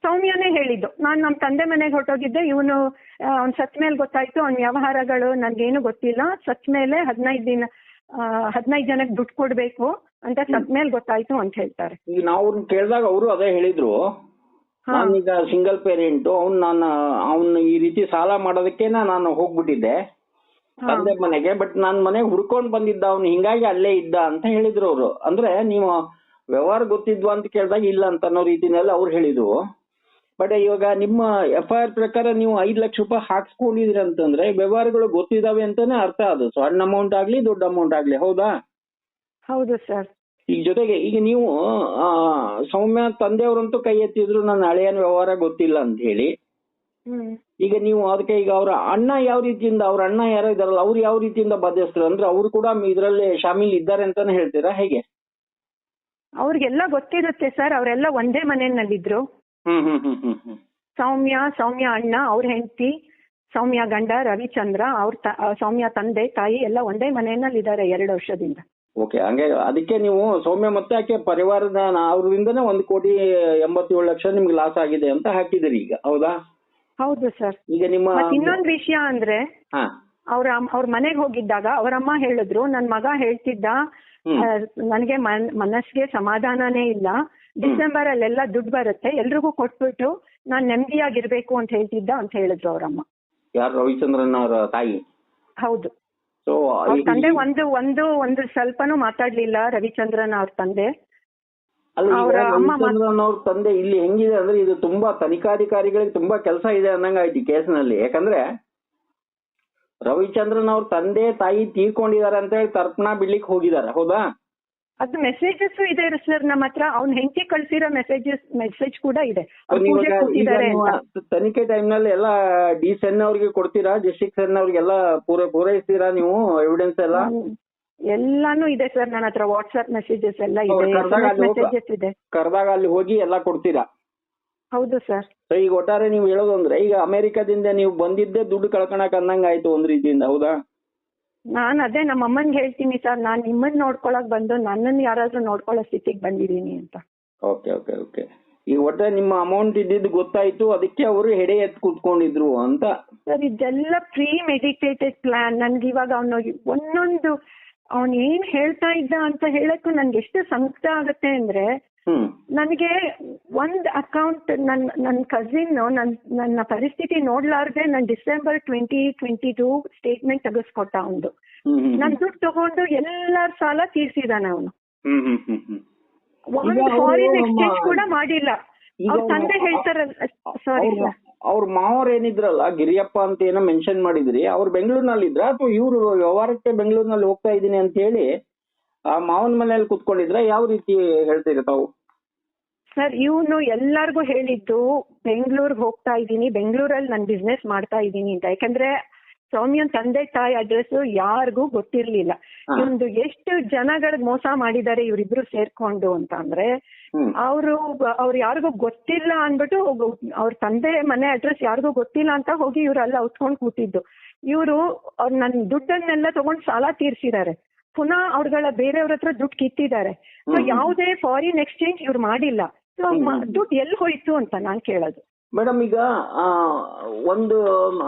ಸೌಮ್ಯನೇ ಹೇಳಿದ್ದು, ನಾನ್ ನಮ್ ತಂದೆ ಮನೆಗೆ ಹೊರಟೋಗಿದ್ದೆ, ಇವನು ಅವ್ನ್ ಸತ್ ಮೇಲೆ ಗೊತ್ತಾಯ್ತು, ಅವ್ನ ವ್ಯವಹಾರಗಳು ನನ್ಗೇನು ಗೊತ್ತಿಲ್ಲ, ಸತ್ ಮೇಲೆ 15 ಜನಕ್ಕೆ ದುಡ್ಡು ಕೊಡ್ಬೇಕು ಅಂತ ಸತ್ ಮೇಲೆ ಗೊತ್ತಾಯ್ತು ಅಂತ ಹೇಳ್ತಾರೆ. ಈಗ ನಾವು ಕೇಳಿದಾಗ ಅವರು ಅದೇ ಹೇಳಿದ್ರು, ನಾನೀಗ ಸಿಂಗಲ್ ಪೇರೆಂಟ್, ಅವ್ನು ಈ ರೀತಿ ಸಾಲ ಮಾಡೋದಕ್ಕೆ ನಾನು ಹೋಗ್ಬಿಟ್ಟಿದ್ದೆ ತಂದೆ ಮನೆಗೆ, ಬಟ್ ನಾನ್ ಮನೆಗೆ ಹುಡ್ಕೊಂಡ್ ಬಂದಿದ್ದ ಅವ್ನು, ಹಿಂಗಾಗಿ ಅಲ್ಲೇ ಇದ್ದ ಅಂತ ಹೇಳಿದ್ರು ಅವರು. ಅಂದ್ರೆ ನೀವು ವ್ಯವಹಾರ ಗೊತ್ತಿದ್ವಾ ಅಂತ ಕೇಳಿದಾಗ ಇಲ್ಲ ಅಂತ ಅನ್ನೋ ರೀತಿನಲ್ಲಿ ಅವ್ರು ಹೇಳಿದ್ರು. ಬಟ್ ಇವಾಗ ನಿಮ್ಮ FIR ಪ್ರಕಾರ ನೀವು 5 ಲಕ್ಷ ರೂಪಾಯಿ ಹಾಕ್ಸ್ಕೊಂಡಿದ್ರಿ ಅಂತಂದ್ರೆ ವ್ಯವಹಾರಗಳು ಗೊತ್ತಿದಾವೆ ಅಂತಾನೆ ಅರ್ಥ. ಅದು ಸಣ್ಣ ಅಮೌಂಟ್ ಆಗ್ಲಿ ದೊಡ್ಡ ಅಮೌಂಟ್ ಆಗ್ಲಿ, ಹೌದಾ? ಹೌದು ಸರ್. ಈಗ ಜೊತೆಗೆ ಈಗ ನೀವು ಸೌಮ್ಯ ತಂದೆಯವರಂತೂ ಕೈ ಎತ್ತಿದ್ರು ನನ್ನ ಹಳೆಯನ್ ವ್ಯವಹಾರ ಗೊತ್ತಿಲ್ಲ ಅಂತ ಹೇಳಿ. ಈಗ ನೀವು ಅದಕ್ಕೆ ಈಗ ಅವ್ರ ಅಣ್ಣ ಯಾವ ರೀತಿಯಿಂದ, ಅವ್ರ ಅಣ್ಣ ಯಾರೋ ಇದಾರಲ್ಲ ಅವ್ರು ಯಾವ ರೀತಿಯಿಂದ ಬಾಧ್ಯಸ್ಥರು, ಅಂದ್ರೆ ಅವ್ರು ಕೂಡ ಇದರಲ್ಲಿ ಶಾಮೀಲ್ ಇದ್ದಾರೆ ಅಂತಾನೆ ಹೇಳ್ತೀರಾ, ಹೇಗೆ? ಅವ್ರಿಗೆಲ್ಲ ಗೊತ್ತಿರುತ್ತೆ ಸರ್, ಅವರೆಲ್ಲ ಒಂದೇ ಮನೆಯಲ್ಲಿದ್ರು. ಸೌಮ್ಯ ಅಣ್ಣ, ಅವ್ರ ಹೆಂಡತಿ, ಸೌಮ್ಯ ಗಂಡ ರವಿಚಂದ್ರ, ಸೌಮ್ಯ ತಂದೆ ತಾಯಿ ಎಲ್ಲ ಒಂದೇ ಮನೆಯಲ್ಲಿ ಇದ್ದಾರೆ 2 ವರ್ಷದಿಂದ. ಓಕೆ, ಹಂಗೆ ಅದಕ್ಕೆ ನೀವು ಸೌಮ್ಯ ಮತ್ತೆ ಆಕೆ ಪರಿವಾರದ ಅವ್ರಿಂದನೇ 1,87,00,000 ನಿಮ್ಗೆ ಲಾಸ್ ಆಗಿದೆ ಅಂತ ಹಾಕಿದಿರಿ ಈಗ, ಹೌದಾ? ಹೌದು ಸರ್. ಈಗ ನಿಮ್ಮ ಇನ್ನೊಂದು ವಿಷಯ ಅಂದ್ರೆ ಅವ್ರ ಮನೆಗೆ ಹೋಗಿದ್ದಾಗ ಅವರಮ್ಮ ಹೇಳಿದ್ರು, ನನ್ ಮಗ ಹೇಳ್ತಿದ್ದ ನನಗೆ ಮನಸ್ಸಿಗೆ ಸಮಾಧಾನನೇ ಇಲ್ಲ, ಡಿಸೆಂಬರ್ ಅಲ್ಲೆಲ್ಲ ದುಡ್ಡು ಬರುತ್ತೆ, ಎಲ್ರಿಗೂ ಕೊಟ್ಬಿಟ್ಟು ನಾನ್ ನೆಮ್ಮದಿಯಾಗಿರ್ಬೇಕು ಅಂತ ಹೇಳ್ತಿದ್ದ ಅಂತ ಹೇಳಿದ್ರು ಅವರಮ್ಮ. ಯಾರು? ರವಿಚಂದ್ರನ್ ಅವರ ತಾಯಿ? ಹೌದು. ಅವ್ರ ತಂದೆ ಒಂದು ಸ್ವಲ್ಪನೂ ಮಾತಾಡ್ಲಿಲ್ಲ ರವಿಚಂದ್ರನ್ ಅವ್ರ ತಂದೆ. ರವಿಚಂದ್ರನ್ ಅವ್ರ ತಂದೆ ಇಲ್ಲಿ ಹೆಂಗಿದೆ ಅಂದ್ರೆ, ಇದು ತುಂಬಾ ತನಿಖಾಧಿಕಾರಿಗಳಿಗೆ ತುಂಬಾ ಕೆಲಸ ಇದೆ ಅನ್ನಂಗ ಆಯ್ತು ಈ ಕೇಸ್ನಲ್ಲಿ. ಯಾಕಂದ್ರೆ ರವಿಚಂದ್ರನ್ ಅವ್ರ ತಂದೆ ತಾಯಿ ತೀರ್ಕೊಂಡಿದ್ದಾರೆ ಅಂತ ಹೇಳಿ ತರ್ಪಣ ಬಿಡ್ಲಿಕ್ಕೆ ಹೋಗಿದ್ದಾರೆ, ಹೌದಾ? ಅದು ಮೆಸೇಜಸ್ ಇದೆ ಸರ್ ನಮ್ಮ ಹತ್ರ, ಅವ್ನ ಹೆಂಡತಿ ಕಳ್ಸಿರೋ ಮೆಸೇಜ್ ಕೂಡ ಇದೆ. ತನಿಖೆ ಟೈಮ್ ನಲ್ಲಿ ಎಲ್ಲ ಡಿ.ಸೆನ್ ಅವ್ರಿಗೆ ಕೊಡ್ತೀರಾ, ಡಿಸ್ಟ್ರಿಕ್ಟ್ ಸೆನ್ ಅವ್ರಿಗೆಲ್ಲ ಪೂರೈಸ್ತೀರಾ ನೀವು ಎವಿಡೆನ್ಸ್ ಎಲ್ಲ? ಎಲ್ಲಾನು ಇದೆ ಸರ್ ನನ್ನ ಹತ್ರ, ವಾಟ್ಸ್ಆಪ್ ಮೆಸೇಜಸ್ ಎಲ್ಲ ಇದೆ. ಕರೆದಾಗ ಅಲ್ಲಿ ಹೋಗಿ ಎಲ್ಲ ಕೊಡ್ತೀರಾ? ಹೌದು ಸರ್. ಈಗ ಒಟ್ಟಾರೆ ನೀವು ಹೇಳೋದು ಅಂದ್ರೆ, ಈಗ ಅಮೆರಿಕದಿಂದ ನೀವು ಬಂದಿದ್ದೆ ದುಡ್ಡು ಕಳ್ಕೊಳಕ್ ಅನ್ನಂಗ ಆಯ್ತು ಒಂದ್ ರೀತಿಯಿಂದ, ಹೌದಾ? ನಾನ್ ಅದೇ ನಮ್ಮ ಅಮ್ಮನ್ಗೆ ಹೇಳ್ತೀನಿ ಸರ್, ನಾನ್ ನಿಮ್ಮನ್ನ ನೋಡ್ಕೊಳಕ್ ಬಂದು ನನ್ನನ್ನು ಯಾರಾದ್ರೂ ನೋಡ್ಕೊಳ್ಳೋ ಸ್ಥಿತಿಗೆ ಬಂದಿದ್ದೀನಿ ಅಂತ. Okay okay okay. ಈಗ ಒಟ್ಟೆ ನಿಮ್ಮ ಅಮೌಂಟ್ ಇದ್ದಿದ್ದು ಗೊತ್ತಾಯ್ತು, ಅದಕ್ಕೆ ಅವರು ಹೆಡೆ ಎತ್ತು ಕೂತ್ಕೊಂಡಿದ್ರು ಅಂತ. ಸರ್ ಇದೆಲ್ಲ ಪ್ರೀ ಮೆಡಿಟೇಟೆಡ್ ಪ್ಲಾನ್. ನನ್ಗೆ ಇವಾಗ ಒಂದೊಂದು ಅವನ್ ಏನ್ ಹೇಳ್ತಾ ಇದ್ದ ಅಂತ ಹೇಳಕ್ಕೂ ನನ್ಗೆ ಎಷ್ಟು ಸಂಕಟ ಆಗತ್ತೆ ಅಂದ್ರೆ, ನನಗೆ ಒಂದ್ ಅಕೌಂಟ್ ನನ್ನ ಕಸಿನ್ ನನ್ನ ಪರಿಸ್ಥಿತಿ ನೋಡ್ಲಾರ್ದೆ ನನ್ ಡಿಸೆಂಬರ್ 2022 ಸ್ಟೇಟ್ಮೆಂಟ್ ತೆಗೆಸ್ಕೊಟ್ಟ ಅವನು. ನನ್ ದುಡ್ಡು ತಗೊಂಡು ಎಲ್ಲಾರ ಸಾಲ ತೀರ್ಸಿದಾನ ಅವನು. ಒಂದು ಫಾರಿನ್ ಎಕ್ಸ್ಚೇಂಜ್ ಕೂಡ ಮಾಡಿಲ್ಲ. ಅವ್ರ ತಂದೆ ಹೇಳ್ತಾರಲ್ಲ, ಸಾರಿ ಸರ್, ಅವ್ರ ಮಾವರ್ ಏನಿದ್ರಲ್ಲ ಗಿರಿಯಪ್ಪ ಅಂತ ಏನೋ ಮೆನ್ಷನ್ ಮಾಡಿದ್ರಿ, ಅವ್ರು ಬೆಂಗಳೂರಿನಲ್ಲಿ ಇದ್ರ ಅಥವಾ ಇವ್ರು ವ್ಯವಹಾರಕ್ಕೆ ಬೆಂಗಳೂರಿನಲ್ಲಿ ಹೋಗ್ತಾ ಇದೀನಿ ಅಂತ ಹೇಳಿ ಆ ಮಾವನ ಮನೆಯಲ್ಲಿ ಕುತ್ಕೊಂಡಿದ್ರ? ಯಾವ ರೀತಿ ಹೇಳ್ತೀರ ತಾವು? ಸರ್ ಇವನು ಎಲ್ಲಾರ್ಗು ಹೇಳಿದ್ದು ಬೆಂಗಳೂರಿಗೆ ಹೋಗ್ತಾ ಇದ್ದೀನಿ, ಬೆಂಗಳೂರಲ್ಲಿ ನಾನು ಬಿಸ್ನೆಸ್ ಮಾಡ್ತಾ ಇದ್ದೀನಿ ಅಂತ. ಯಾಕಂದ್ರೆ ಸೌಮ್ಯನ್ ತಂದೆ ತಾಯಿ ಅಡ್ರೆಸ್ ಯಾರಿಗೂ ಗೊತ್ತಿರ್ಲಿಲ್ಲ. ಇವ್ದು ಎಷ್ಟು ಜನಗಳಿಗೆ ಮೋಸ ಮಾಡಿದ್ದಾರೆ ಇವರಿಬ್ರು ಸೇರ್ಕೊಂಡು ಅಂತ ಅಂದ್ರೆ, ಅವ್ರು ಯಾರಿಗೂ ಗೊತ್ತಿಲ್ಲ ಅನ್ಬಿಟ್ಟು ಅವ್ರ ತಂದೆ ಮನೆ ಅಡ್ರೆಸ್ ಯಾರಿಗೂ ಗೊತ್ತಿಲ್ಲ ಅಂತ ಹೋಗಿ ಇವ್ರೆಲ್ಲ ಉತ್ಕೊಂಡ್ ಕೂತಿದ್ದು. ಇವರು ನನ್ ದುಡ್ಡನ್ನೆಲ್ಲ ತಗೊಂಡ್ ಸಾಲ ತೀರ್ಸಿದ್ದಾರೆ, ಪುನಃ ಅವ್ರಗಳ ಬೇರೆಯವ್ರ ಹತ್ರ ದುಡ್ಡು ಕಿತ್ತಿದ್ದಾರೆ. ಯಾವುದೇ ಫಾರಿನ್ ಎಕ್ಸ್ಚೇಂಜ್ ಇವ್ರು ಮಾಡಿಲ್ಲ. ದುಡ್ಡು ಎಲ್ಲಿ ಹೋಯ್ತು ಅಂತ ನಾನ್ ಕೇಳೋದು. ಮೇಡಮ್ ಈಗ ಒಂದು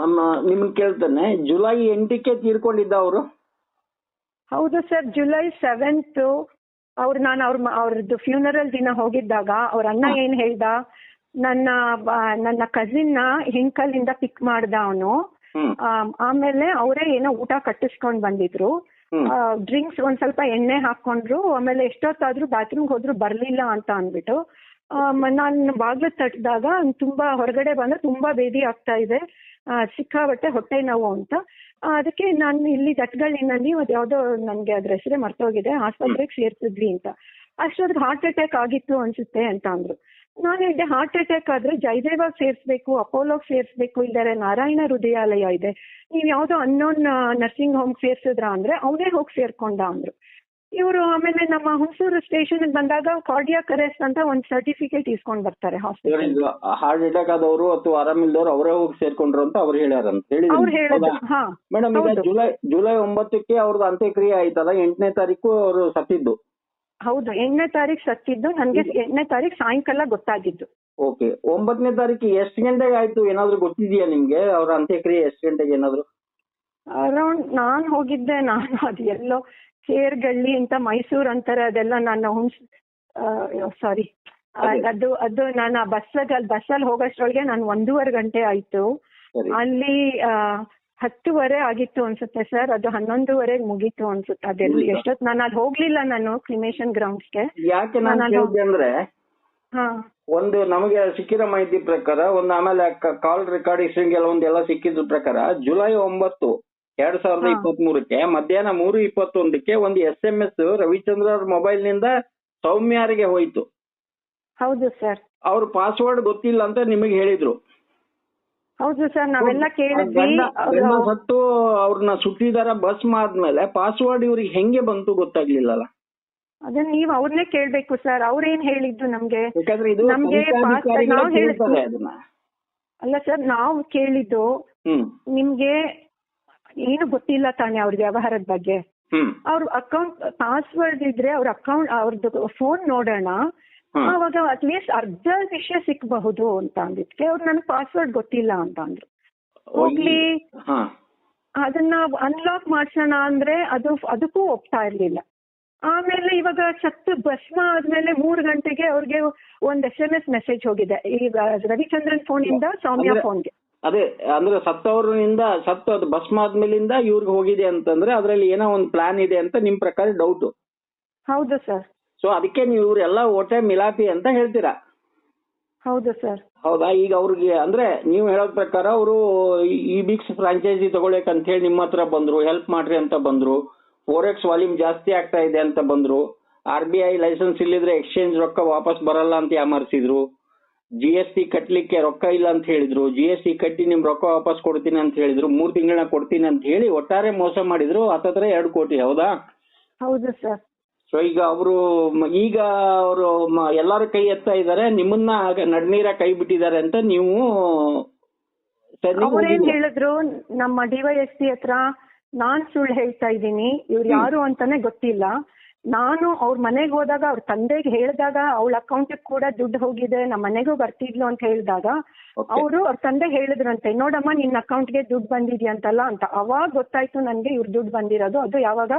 ನಿಮ್ಗೆ ಕೇಳ್ತಾನೆ, ಜುಲೈ 8ಕ್ಕೆ ತೀರ್ಕೊಂಡಿದ್ದ ಅವರು? ಹೌದು ಸರ್, ಜುಲೈ 7th ನಾನು ಅವ್ರದ್ದು ಫ್ಯೂನರಲ್ ದಿನ ಹೋಗಿದ್ದಾಗ ಅವ್ರ ಅಣ್ಣ ಏನ್ ಹೇಳ್ದ, ನನ್ನ ಕಸಿನ್ ನ ಹಿಂಕಲಿಂದ ಪಿಕ್ ಮಾಡ್ದ ಅವನು. ಆಮೇಲೆ ಅವರೇ ಏನೋ ಊಟ ಕಟ್ಟಿಸ್ಕೊಂಡ್ ಬಂದಿದ್ರು, ಡ್ರಿಂಕ್ಸ್ ಒಂದ್ ಸ್ವಲ್ಪ ಎಣ್ಣೆ ಹಾಕೊಂಡ್ರು, ಆಮೇಲೆ ಎಷ್ಟೊತ್ತಾದ್ರೂ ಬಾತ್ರೂಮ್ಗೆ ಹೋದ್ರು ಬರ್ಲಿಲ್ಲ ಅಂತ ಅಂದ್ಬಿಟ್ಟು ನಾನು ಬಾಗ್ಲು ತಟ್ಟಿದಾಗ ತುಂಬಾ ಹೊರಗಡೆ ಬಂದ ತುಂಬಾ ಬೇದಿ ಆಗ್ತಾ ಇದೆ, ಸಿಕ್ಕಾಬಟ್ಟೆ ಹೊಟ್ಟೆ ನೋವು ಅಂತ. ಅದಕ್ಕೆ ನಾನು ಇಲ್ಲಿ ದಟ್ಗಳಿನಲ್ಲಿ ಯಾವ್ದೋ ನನ್ಗೆ ಅದ್ರ ಹೆಸರೇ ಮರ್ತೋಗಿದೆ, ಆಸ್ಪತ್ರೆಗೆ ಸೇರ್ಸಿದ್ವಿ ಅಂತ. ಅಷ್ಟೊತ್ತಿಗೆ ಹಾರ್ಟ್ ಅಟ್ಯಾಕ್ ಆಗಿತ್ತು ಅನ್ಸುತ್ತೆ ಅಂತ ಅಂದ್ರು. ನಾನು ಹೇಳಿದೆ, ಹಾರ್ಟ್ ಅಟ್ಯಾಕ್ ಆದ್ರೆ ಜಯದೇವಾಗ ಸೇರ್ಸ್ಬೇಕು, ಅಪೋಲೋಗ್ ಸೇರ್ಸ್ಬೇಕು, ಇಲ್ಲಾರೆ ನಾರಾಯಣ ಹೃದಯಾಲಯ ಇದೆ, ನೀವ್ ಯಾವ್ದೋ ಅನ್ನೋನ್ ನರ್ಸಿಂಗ್ ಹೋಮ್ ಸೇರ್ಸಿದ್ರ ಅಂದ್ರೆ ಅವನೇ ಹೋಗಿ ಸೇರ್ಕೊಂಡ ಅಂದ್ರು. ಇವರು ಆಮೇಲೆ ನಮ್ಮ ಹುಣಸೂರು ಸ್ಟೇಷನ್ ಬಂದಾಗ ಕಾರ್ಡಿಯಾಕ್ ಅರೆಸ್ಟ್ ಅಂತ ಒಂದು ಸರ್ಟಿಫಿಕೇಟ್ ಇಸ್ಕೊಂಡ್ ಬರ್ತಾರೆ ಹಾಸ್ಪಿಟಲ್. ಹಾರ್ಟ್ ಅಟ್ಯಾಕ್ ಆದವರು ಅಥವಾ ಆರಾಮಿಲ್ದವ್ರು ಅವರೇ ಹೋಗಿ ಸೇರ್ಕೊಂಡ್ರು ಅಂತ ಅವ್ರು ಹೇಳ್ಯಾರಂತ ಅವ್ರು ಹೇಳಿದ್ರು. ಹಾ ಮೇಡಮ್, ಈಗ ಜುಲೈ 9ಕ್ಕೆ ಅವ್ರದ್ದು ಅಂತ್ಯಕ್ರಿಯೆ ಆಯ್ತಲ್ಲ, 8ನೇ ತಾರೀಕು ಅವರು ಸತ್ತಿದ್ದು. ಹೌದು, 8ನೇ ತಾರೀಕು ಸತ್ತಿದ್ದು. ನನ್ಗೆ 8ನೇ ತಾರೀಕು ಸಾಯಂಕಾಲ ಗೊತ್ತಾಗಿದ್ದು. ಓಕೆ, 9ನೇ ತಾರೀಕು ಎಷ್ಟು ಗಂಟೆಗೆ ಆಯ್ತು ಏನಾದ್ರು ಗೊತ್ತಿದೆಯಾ ನಿಮ್ಗೆ? ಅವ್ರ ಅಂತ್ಯಕ್ರಿಯೆ ಎಷ್ಟು ಗಂಟೆಗೆ ಏನಾದ್ರು? ಅರೌಂಡ್ ನಾನು ಹೋಗಿದ್ದೆ, ನಾನು ಅದು ಎಲ್ಲೋ ಕೇರ್ಗಳ್ಳಿ ಅಂತ ಮೈಸೂರು ಅಂತಾರೆ, ಅದೆಲ್ಲ ನಾನು ಸಾರಿ ಅದು ನಾನು ಬಸ್ಸಲ್ಲಿ ಹೋಗೋಷ್ಟ್ರೊಳಗೆ ನಾನು 1.5 ಗಂಟೆ ಆಯ್ತು. ಅಲ್ಲಿ 10:30 ಆಗಿತ್ತು ಅನ್ಸುತ್ತೆ ಸರ್, ಅದು 11:30 ಮುಗೀತು ಅನ್ಸುತ್ತೆ. ಅದೆಲ್ಲ ಎಷ್ಟೊತ್ತು ನಾನು ಅಲ್ಲಿ ಹೋಗ್ಲಿಲ್ಲ, ನಾನು ಕ್ರಿಮೇಷನ್ ಗ್ರೌಂಡ್ಸ್ಗೆ. ಯಾಕೆ ನಾನು ಹೇಳಿದೆ ಅಂದ್ರೆ, ಹಾ, ಒಂದು ನಮಗೆ ಸಿಕ್ಕಿರೋ ಮಾಹಿತಿ ಪ್ರಕಾರ, ಒಂದು ಆಮೇಲೆ ಕಾಲ್ ರೆಕಾರ್ಡಿಂಗ್ ಒಂದೆಲ್ಲ ಸಿಕ್ಕಿದ್ರ ಪ್ರಕಾರ ಜುಲೈ 9, 2023ಕ್ಕೆ ಮಧ್ಯಾಹ್ನ 3:21ಕ್ಕೆ ಒಂದು SMS ರವಿಚಂದ್ರ ಅವ್ರ ಮೊಬೈಲ್ ನಿಂದ ಸೌಮ್ಯಾರಿಗೆ ಹೋಯ್ತು. ಹೌದು ಸರ್. ಅವ್ರ ಪಾಸ್ವರ್ಡ್ ಗೊತ್ತಿಲ್ಲ ಅಂತ ನಿಮಗೆ ಹೇಳಿದ್ರು. ಹೌದು ಸರ್, ನಾವೆಲ್ಲ ಕೇಳಿದ್ವಿ. ಸತ್ತು ಅವ್ರನ್ನ ಸುಟ್ಟಿದಾರ ಬಸ್ ಆದ್ಮೇಲೆ ಪಾಸ್ವರ್ಡ್ ಇವ್ರಿಗೆ ಹೆಂಗೆ ಬಂತು ಗೊತ್ತಾಗ್ಲಿಲ್ಲಲ್ಲ. ಅದನ್ನ ನೀವು ಅವ್ರನ್ನೇ ಕೇಳ್ಬೇಕು ಸರ್, ಅವ್ರೇನ್ ಹೇಳಿದ್ದು ನಮ್ಗೆ. ಯಾಕಂದ್ರೆ ಇದು ನಮ್ಗೆ ಅದನ್ನ ಅಲ್ಲ ಸರ್, ನಾವು ಕೇಳಿದ್ದು ನಿಮ್ಗೆ ಏನು ಗೊತ್ತಿಲ್ಲ ತಾನೆ ಅವ್ರ ವ್ಯವಹಾರದ ಬಗ್ಗೆ. ಅವ್ರ ಅಕೌಂಟ್ ಪಾಸ್ವರ್ಡ್ ಇದ್ರೆ ಅವ್ರ ಅಕೌಂಟ್ ಅವ್ರದ್ದು ಫೋನ್ ನೋಡೋಣ, ಅವಾಗ ಅಟ್ಲೀಸ್ಟ್ ಅರ್ಧ ವಿಷಯ ಸಿಕ್ಬಹುದು ಅಂತ ಅಂದಿದ್ಕೆ ಅವ್ರು ನನ್ಗೆ ಪಾಸ್ವರ್ಡ್ ಗೊತ್ತಿಲ್ಲ ಅಂತ ಅಂದ್ರು. ಹೋಗ್ಲಿ ಅದನ್ನ ಅನ್ಲಾಕ್ ಮಾಡ್ಸೋಣ ಅಂದ್ರೆ ಅದಕ್ಕೂ ಒಪ್ತಾ ಇರ್ಲಿಲ್ಲ. ಆಮೇಲೆ ಇವಾಗ ಸತ್ತು ಭಸ್ಮ ಆದ್ಮೇಲೆ 3 ಗಂಟೆಗೆ ಅವ್ರಿಗೆ ಒಂದ್ SMS ಮೆಸೇಜ್ ಹೋಗಿದೆ, ಈಗ ರವಿಚಂದ್ರನ್ ಫೋನ್ ಇಂದ ಸೌಮ್ಯ ಫೋನ್ಗೆ. ಅದೇ ಅಂದ್ರೆ ಸತ್ತವ್ರಿಂದ ಅದು ಭಸ್ಮ ಆದ್ಮೇಲಿಂದ ಇವ್ರಿಗೆ ಹೋಗಿದೆ ಅಂತಂದ್ರೆ ಅದ್ರಲ್ಲಿ ಏನೋ ಒಂದು ಪ್ಲಾನ್ ಇದೆ ಅಂತ ನಿಮ್ ಪ್ರಕಾರ ಡೌಟ್? ಹೌದು ಸರ್. ಸೊ ಅದಕ್ಕೆ ನೀವು ಇವರೆಲ್ಲ ಓಟೆ ಮಿಲಾಪಿ ಅಂತ ಹೇಳ್ತೀರಾ? ಹೌದು ಸರ್. ಹೌದಾ? ಈಗ ಅವ್ರಿಗೆ ಅಂದ್ರೆ ನೀವು ಹೇಳೋದ್ ಪ್ರಕಾರ ಅವರು ಈ ಬಿಕ್ಸ್ ಫ್ರಾಂಚೈಸಿ ತಗೊಳಕ್ ಅಂತ ಹೇಳಿ ನಿಮ್ಮ ಹತ್ರ ಬಂದ್ರು, ಹೆಲ್ಪ್ ಮಾಡ್ರಿ ಅಂತ ಬಂದ್ರು, Forex ವಾಲ್ಯೂಮ್ ಜಾಸ್ತಿ ಆಗ್ತಾ ಇದೆ ಅಂತ ಬಂದ್ರು, RBI ಲೈಸೆನ್ಸ್ ಇಲ್ಲಿದ್ರೆ ಎಕ್ಸ್ಚೇಂಜ್ ರೊಕ್ಕ ವಾಪಸ್ ಬರಲ್ಲ ಅಂತ ಯಾಮರ್ಸಿದ್ರು, GST ಕಟ್ಲಿಕ್ಕೆ ರೊಕ್ಕ ಇಲ್ಲ ಅಂತ ಹೇಳಿದ್ರು, GST ಕಟ್ಟಿ ನಿಮ್ ರೊಕ್ಕ ವಾಪಸ್ ಕೊಡ್ತೀನಿ ಅಂತ ಹೇಳಿದ್ರು, 3 ತಿಂಗಳನ್ನ ಕೊಡ್ತೀನಿ ಅಂತ ಹೇಳಿ ಒಟ್ಟಾರೆ ಮೋಸ ಮಾಡಿದ್ರು. ಹತ್ತತ್ರ 2 ಕೋಟಿ. ಹೌದಾ? ಹೌದು ಸರ್. ಸೊ ಈಗ ಅವರು ಎಲ್ಲಾರು ಕೈ ಎತ್ತಾ ಇದಾರೆ, ನಿಮ್ಮನ್ನ ನಡ್ನೀರ ಕೈ ಬಿಟ್ಟಿದ್ದಾರೆ ಅಂತ ನೀವು ಅವ್ರೇನ್ ಹೇಳಿದ್ರು, ನಮ್ಮ DYSP ಹತ್ರ ನಾನ್ ಸುಳ್ಳು ಹೇಳ್ತಾ ಇದ್ದೀನಿ, ಇವ್ರು ಯಾರು ಅಂತಾನೆ ಗೊತ್ತಿಲ್ಲ. ನಾನು ಅವ್ರ ಮನೆಗೆ ಹೋದಾಗ ಅವ್ರ ತಂದೆಗೆ ಹೇಳಿದಾಗ ಅವಳ ಅಕೌಂಟ್ ಕೂಡ ದುಡ್ಡು ಹೋಗಿದೆ, ನಮ್ಮ ಮನೆಗೂ ಬರ್ತಿದ್ಲು ಅಂತ ಹೇಳಿದಾಗ ಅವರು ಅವ್ರ ತಂದೆ ಹೇಳಿದ್ರಂತೆ, ನೋಡಮ್ಮ ನಿನ್ನ ಅಕೌಂಟ್ಗೆ ದುಡ್ಡು ಬಂದಿದ್ಯಾ ಅಂತಲ್ಲ ಅಂತ. ಅವಾಗ ಗೊತ್ತಾಯ್ತು ನನ್ಗೆ ಇವ್ರ ದುಡ್ಡು ಬಂದಿರೋದು. ಅದು ಯಾವಾಗ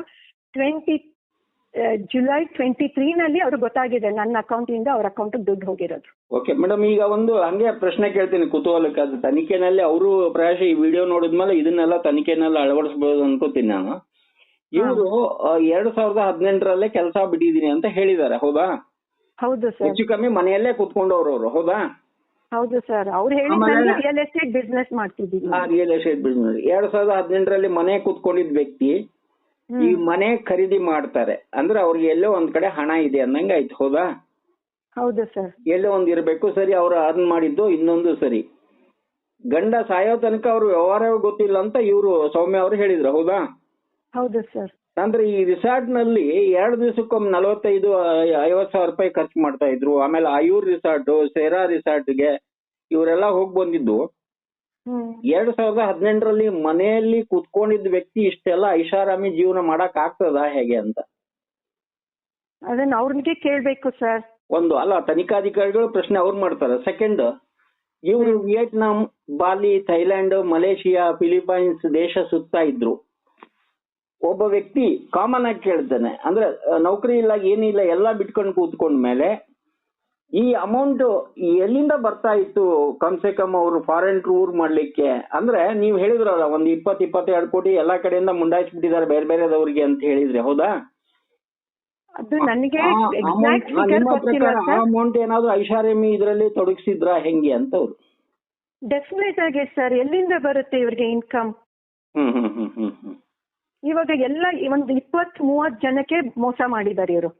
ಜುಲೈ 23 ಅವ್ರಿಗೆ ಗೊತ್ತಾಗಿದೆ ನನ್ನ ಅಕೌಂಟ್ ಇಂದ ಅವ್ರ ಅಕೌಂಟ್ ದುಡ್ಡು ಹೋಗಿರೋದು. ಓಕೆ ಮೇಡಮ್, ಈಗ ಒಂದು ಹಂಗೆ ಪ್ರಶ್ನೆ ಕೇಳ್ತೀನಿ ಕುತೂಹಲಕ್ಕೆ. ಅದು ತನಿಖೆನಲ್ಲಿ ಅವರು ಪ್ರಾಯಶಃ ಈ ವಿಡಿಯೋ ನೋಡಿದ್ಮೇಲೆ ಇದನ್ನೆಲ್ಲ ತನಿಖೆನೆಲ್ಲ ಅಳವಡಿಸಬಹುದು ಅನ್ಕೋತೀನಿ ನಾನು. ಇವರು 2018ರಲ್ಲೇ ಕೆಲಸ ಬಿಟ್ಟಿದೀನಿ ಅಂತ ಹೇಳಿದ್ದಾರೆ. ಹೌದಾ? ಹೌದು ಸರ್. ಹೆಚ್ಚು ಕಮ್ಮಿ ಮನೆಯಲ್ಲೇ ಕುತ್ಕೊಂಡವ್ರು ಅವರು. ಹೌದಾ? ಹೌದು ಸರ್. ಅವ್ರು ಹೇಳಿದ್ರೆ ರಿಯಲ್ ಎಸ್ಟೇಟ್ ಬಿಸ್ನೆಸ್ ಮಾಡ್ತಿದ್ದೀವಿ. ರಿಯಲ್ ಎಸ್ಟೇಟ್ ಬಿಸ್ನೆಸ್ 2018ರಲ್ಲಿ ಮನೆ ಕುತ್ಕೊಂಡಿದ್ ವ್ಯಕ್ತಿ ಈ ಮನೆ ಖರೀದಿ ಮಾಡ್ತಾರೆ ಅಂದ್ರೆ ಅವ್ರಿಗೆ ಎಲ್ಲೋ ಒಂದ್ ಕಡೆ ಹಣ ಇದೆ ಅನ್ನಂಗ ಆಯ್ತು. ಹೌದಾ? ಹೌದು ಸರ್. ಎಲ್ಲೋ ಒಂದ್ ಇರ್ಬೇಕು. ಸರಿ, ಅವ್ರು ಅರ್ನ್ ಮಾಡಿದ್ದು ಇನ್ನೊಂದು ಸರಿ. ಗಂಡ ಸಾಯೋ ತನಕ ಅವ್ರ ವ್ಯವಹಾರ ಗೊತ್ತಿಲ್ಲ ಅಂತ ಇವರು ಸೌಮ್ಯ ಅವರು ಹೇಳಿದ್ರು. ಹೌದಾ? ಹೌದು ಸರ್. ಅಂದ್ರೆ ಈ ರಿಸಾರ್ಟ್ ನಲ್ಲಿ 2 ದಿವಸಕ್ಕೊಮ್ಮೆ 45-50 ಸಾವಿರ ರೂಪಾಯಿ ಖರ್ಚು ಮಾಡ್ತಾ ಇದ್ರು. ಆಮೇಲೆ ಆಯೂರ್ ರಿಸಾರ್ಟ್, ಸೇರಾ ರಿಸಾರ್ಟ್ಗೆ ಇವರೆಲ್ಲ ಹೋಗಿ ಬಂದಿದ್ದು. 2018ರಲ್ಲಿ ಮನೆಯಲ್ಲಿ ಕುತ್ಕೊಂಡಿದ್ದ ವ್ಯಕ್ತಿ ಇಷ್ಟೆಲ್ಲ ಐಷಾರಾಮಿ ಜೀವನ ಮಾಡಕ್ ಆಗ್ತದ ಹೇಗೆ ಅಂತ ಅದನ್ನ ಅವ್ರಿಗೆ ಕೇಳ್ಬೇಕು ಸರ್. ಒಂದು ಅಲ್ಲ, ತನಿಖಾಧಿಕಾರಿಗಳು ಪ್ರಶ್ನೆ ಅವ್ರು ಮಾಡ್ತಾರೆ. ಸೆಕೆಂಡ್, ಇವರು ವಿಯೆಟ್ನಾಂ, ಬಾಲಿ, ಥೈಲ್ಯಾಂಡ್, ಮಲೇಷಿಯಾ, ಫಿಲಿಪೈನ್ಸ್ ದೇಶ ಸುತ್ತಾ ಇದ್ರು. ಒಬ್ಬ ವ್ಯಕ್ತಿ ಕಾಮನ್ ಆಗಿ ಕೇಳ್ತಾನೆ, ಅಂದ್ರೆ ನೌಕರಿ ಇಲ್ಲ ಏನಿಲ್ಲ ಎಲ್ಲ ಬಿಟ್ಕೊಂಡು ಕೂತ್ಕೊಂಡ್ಮೇಲೆ ಈ ಅಮೌಂಟ್ ಎಲ್ಲಿಂದ ಬರ್ತಾ ಇತ್ತು ಕಮ್ಸೆ ಕಮ್ ಅವರು ಫಾರಿನ್ ಟೂರ್ ಮಾಡ್ಲಿಕ್ಕೆ? ಅಂದ್ರೆ ನೀವು ಹೇಳಿದ್ರಲ್ಲ ಒಂದು 20-22 ಕೋಟಿ ಎಲ್ಲಾ ಕಡೆಯಿಂದ ಮುಂಡಾಯಿಸ್ಬಿಟ್ಟಿದ್ದಾರೆ ಬೇರೆ ಬೇರೆದವ್ರಿಗೆ ಅಂತ ಹೇಳಿದ್ರೆ. ಹೌದಾ? ಅದು ನನಗೆ ಅಮೌಂಟ್ ಏನಾದ್ರು ಐಷಾರಾಮಿ ಇದರಲ್ಲಿ ತೊಡಗಿಸಿದ್ರ ಹೆಂಗೆ ಅಂತ ಅವ್ರು? ಡೆಫಿನೆಟ್ ಆಗಿ ಸರ್. ಎಲ್ಲಿಂದ ಬರುತ್ತೆ ಇವ್ರಿಗೆ ಇನ್ಕಮ್? ಇವಾಗ ಎಲ್ಲ ಒಂದು 20-30 ಜನಕ್ಕೆ ಮೋಸ ಮಾಡಿದ್ದಾರೆ ಇವರು.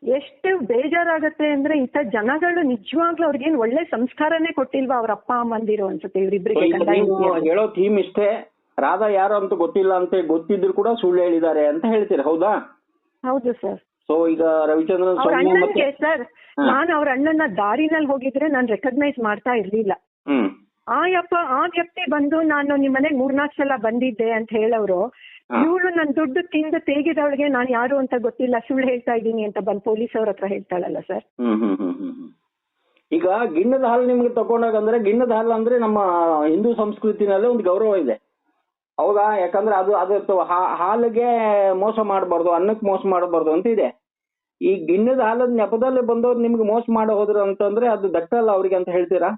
ಎಷ್ಟು ಬೇಜಾರಾಗತ್ತೆ ಅಂದ್ರೆ ಇಂಥ ಜನಗಳು ನಿಜವಾಗ್ಲೂ ಅವ್ರಿಗೇನು ಒಳ್ಳೆ ಸಂಸ್ಕಾರನೇ ಕೊಟ್ಟಿಲ್ವಾ ಅವ್ರ ಅಪ್ಪ ಅಮ್ಮಂದಿರು ಅನ್ಸುತ್ತೆ ಇವರಿಬ್ಬರಿಗೆ. ಹೇಳೋ ಥೀಮ್ ಇಷ್ಟೇ, ರಾಧಾ ಯಾರು ಅಂತ ಗೊತ್ತಿಲ್ಲ ಅಂತ ಗೊತ್ತಿದ್ರು ಕೂಡ ಸುಳ್ಳು ಹೇಳಿದ್ದಾರೆ ಅಂತ ಹೇಳ್ತೀರಾ, ಹೌದಾ? ಹೌದು ಸರ್. ಸೊ ಈಗ ರವಿಚಂದ್ರನ್ ಅವ್ರ ಸ್ವಾಮಿ ಅಣ್ಣನ್ಗೆ ಸರ್, ನಾನು ಅವ್ರ ಅಣ್ಣನ ದಾರಿನಲ್ಲಿ ಹೋಗಿದ್ರೆ ನಾನು ರೆಕಗ್ನೈಸ್ ಮಾಡ್ತಾ ಇರ್ಲಿಲ್ಲ. ಆ ವ್ಯಕ್ತಿ ಬಂದು ನಾನು ನಿಮ್ಮನೆಗೆ 3-4 ಸಲ ಬಂದಿದ್ದೆ ಅಂತ ಹೇಳೋರು, ಇವಳು ನನ್ ದುಡ್ಡು ತಿಂದು ತೆಗೆದವಳಿಗೆ ನಾನು ಯಾರು ಅಂತ ಗೊತ್ತಿಲ್ಲ, ಸುಳ್ಳು ಹೇಳ್ತಾ ಇದ್ದೀನಿ ಅಂತ ಬಂದು ಪೊಲೀಸ್ ಅವ್ರ ಹತ್ರ ಹೇಳ್ತಾಳಲ್ಲ ಸರ್. ಈಗ ಗಿಣ್ಣದ ಹಾಲು ನಿಮ್ಗೆ ತಗೊಂಡಾಗ ಅಂದ್ರೆ, ಗಿಣ್ಣದ ಹಾಲು ಅಂದ್ರೆ ನಮ್ಮ ಹಿಂದೂ ಸಂಸ್ಕೃತಿನಲ್ಲಿ ಒಂದು ಗೌರವ ಇದೆ, ಹೌದಾ? ಯಾಕಂದ್ರೆ ಅದು ಹಾಲಿಗೆ ಮೋಸ ಮಾಡಬಾರ್ದು, ಅನ್ನಕ್ಕೆ ಮೋಸ ಮಾಡಬಾರ್ದು ಅಂತ ಇದೆ. ಈ ಗಿಣ್ಣದ ಹಾಲದ ನೆಪದಲ್ಲಿ ಬಂದವ್ರು ನಿಮ್ಗೆ ಮೋಸ ಮಾಡೋ ಹೋದ್ರು ಅಂತಂದ್ರೆ ಅದು ದಕ್ಕಲ್ಲ ಅವ್ರಿಗೆ ಅಂತ ಹೇಳ್ತೀರಾ?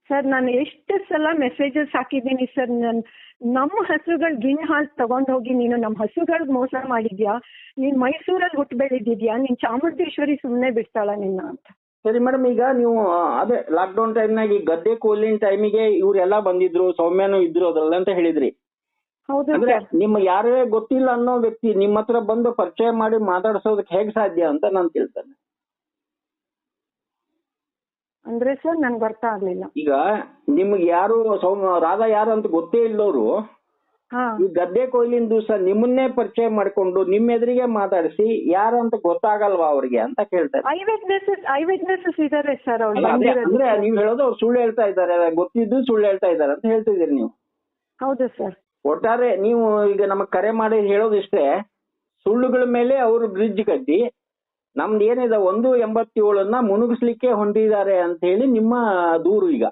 ಸರ್, ನಾನು ಎಷ್ಟು ಸಲ ಮೆಸೇಜಸ್ ಹಾಕಿದ್ದೀನಿ ಸರ್. ನಮ್ಮ ಹಸುಗಳು ಗಿಣ್ಣು ಹಾಲು ತಗೊಂಡ್ ಹೋಗಿ ನೀನು ನಮ್ಮ ಹಸುಗಳಿಗೆ ಮೋಸ ಮಾಡಿದ್ಯಾ, ನೀನ್ ಮೈಸೂರಲ್ಲಿ ಹುಟ್ಟು ಬೆಳೆದಿದ್ಯಾ, ನೀನ್ ಚಾಮುಂಡೇಶ್ವರಿ ಸುಮ್ನೆ ಬಿಡ್ತಾಳ ನಿನ್ನ ಅಂತ. ಸರಿ ಮೇಡಮ್, ಈಗ ನೀವು ಅದೇ ಲಾಕ್ಡೌನ್ ಟೈಮ್ನಾಗ ಈ ಗದ್ದೆ ಕೊಯ್ಲಿನ ಟೈಮಿಗೆ ಇವರೆಲ್ಲ ಬಂದಿದ್ರು, ಸೌಮ್ಯನೂ ಇದ್ರು ಅದ್ರಲ್ಲಿ ಅಂತ ಹೇಳಿದ್ರಿ. ಹೌದು ಅಂದ್ರೆ ಸರ್. ನಿಮ್ಮ ಯಾರೇ ಗೊತ್ತಿಲ್ಲ ಅನ್ನೋ ವ್ಯಕ್ತಿ ನಿಮ್ಮ ಹತ್ರ ಬಂದು ಪರಿಚಯ ಮಾಡಿ ಮಾತಾಡ್ಸೋದಕ್ಕೆ ಹೇಗ್ ಸಾಧ್ಯ ಅಂತ ನಾನು ತಿಳ್ತೇನೆ. ಅಂದ್ರೆ ಸರ್ ನನ್ಗೆ ಅರ್ಥ ಆಗ್ಲಿಲ್ಲ. ಈಗ ನಿಮ್ಗೆ ಯಾರು ರಾಧಾ ಯಾರು ಅಂತ ಗೊತ್ತೇ ಇಲ್ಲವರು ಈ ಗದ್ದೆ ಕೊಯ್ಲಿನ ದಿವಸ ನಿಮ್ಮನ್ನೇ ಪರಿಚಯ ಮಾಡ್ಕೊಂಡು ನಿಮ್ಮ ಎದುರಿಗೆ ಮಾತಾಡಿಸಿ ಯಾರು ಅಂತ ಗೊತ್ತಾಗಲ್ವಾ ಅವ್ರಿಗೆ ಅಂತ ಕೇಳ್ತಾರೆ. ಐ ವಿಟ್ನೆಸಸ್ ಇದಾರೆ ಸರ್. ಅಂದ್ರೆ ನೀವು ಹೇಳೋದು ಅವ್ರು ಸುಳ್ಳು ಹೇಳ್ತಾ ಇದ್ದಾರೆ, ಗೊತ್ತಿದ್ದು ಸುಳ್ಳು ಹೇಳ್ತಾ ಇದ್ದಾರೆ ಅಂತ ಹೇಳ್ತಿದ್ದೀರಿ ನೀವು. ಹೌದು ಸರ್. ಒಟ್ಟಾರೆ ನೀವು ಈಗ ನಮಗ್ ಕರೆ ಮಾಡಿ ಹೇಳೋದಿಷ್ಟೇ, ಸುಳ್ಳುಗಳ ಮೇಲೆ ಅವರು ಬ್ರಿಡ್ಜ್ ಕಟ್ಟಿ ನಮ್ದು ಏನಿದೆ 187 ಮುನುಗಿಸ್ಲಿಕ್ಕೆ ಹೊಂಟಿದ್ದಾರೆ ಅಂತ ಹೇಳಿ ನಿಮ್ಮ ದೂರು ಈಗ.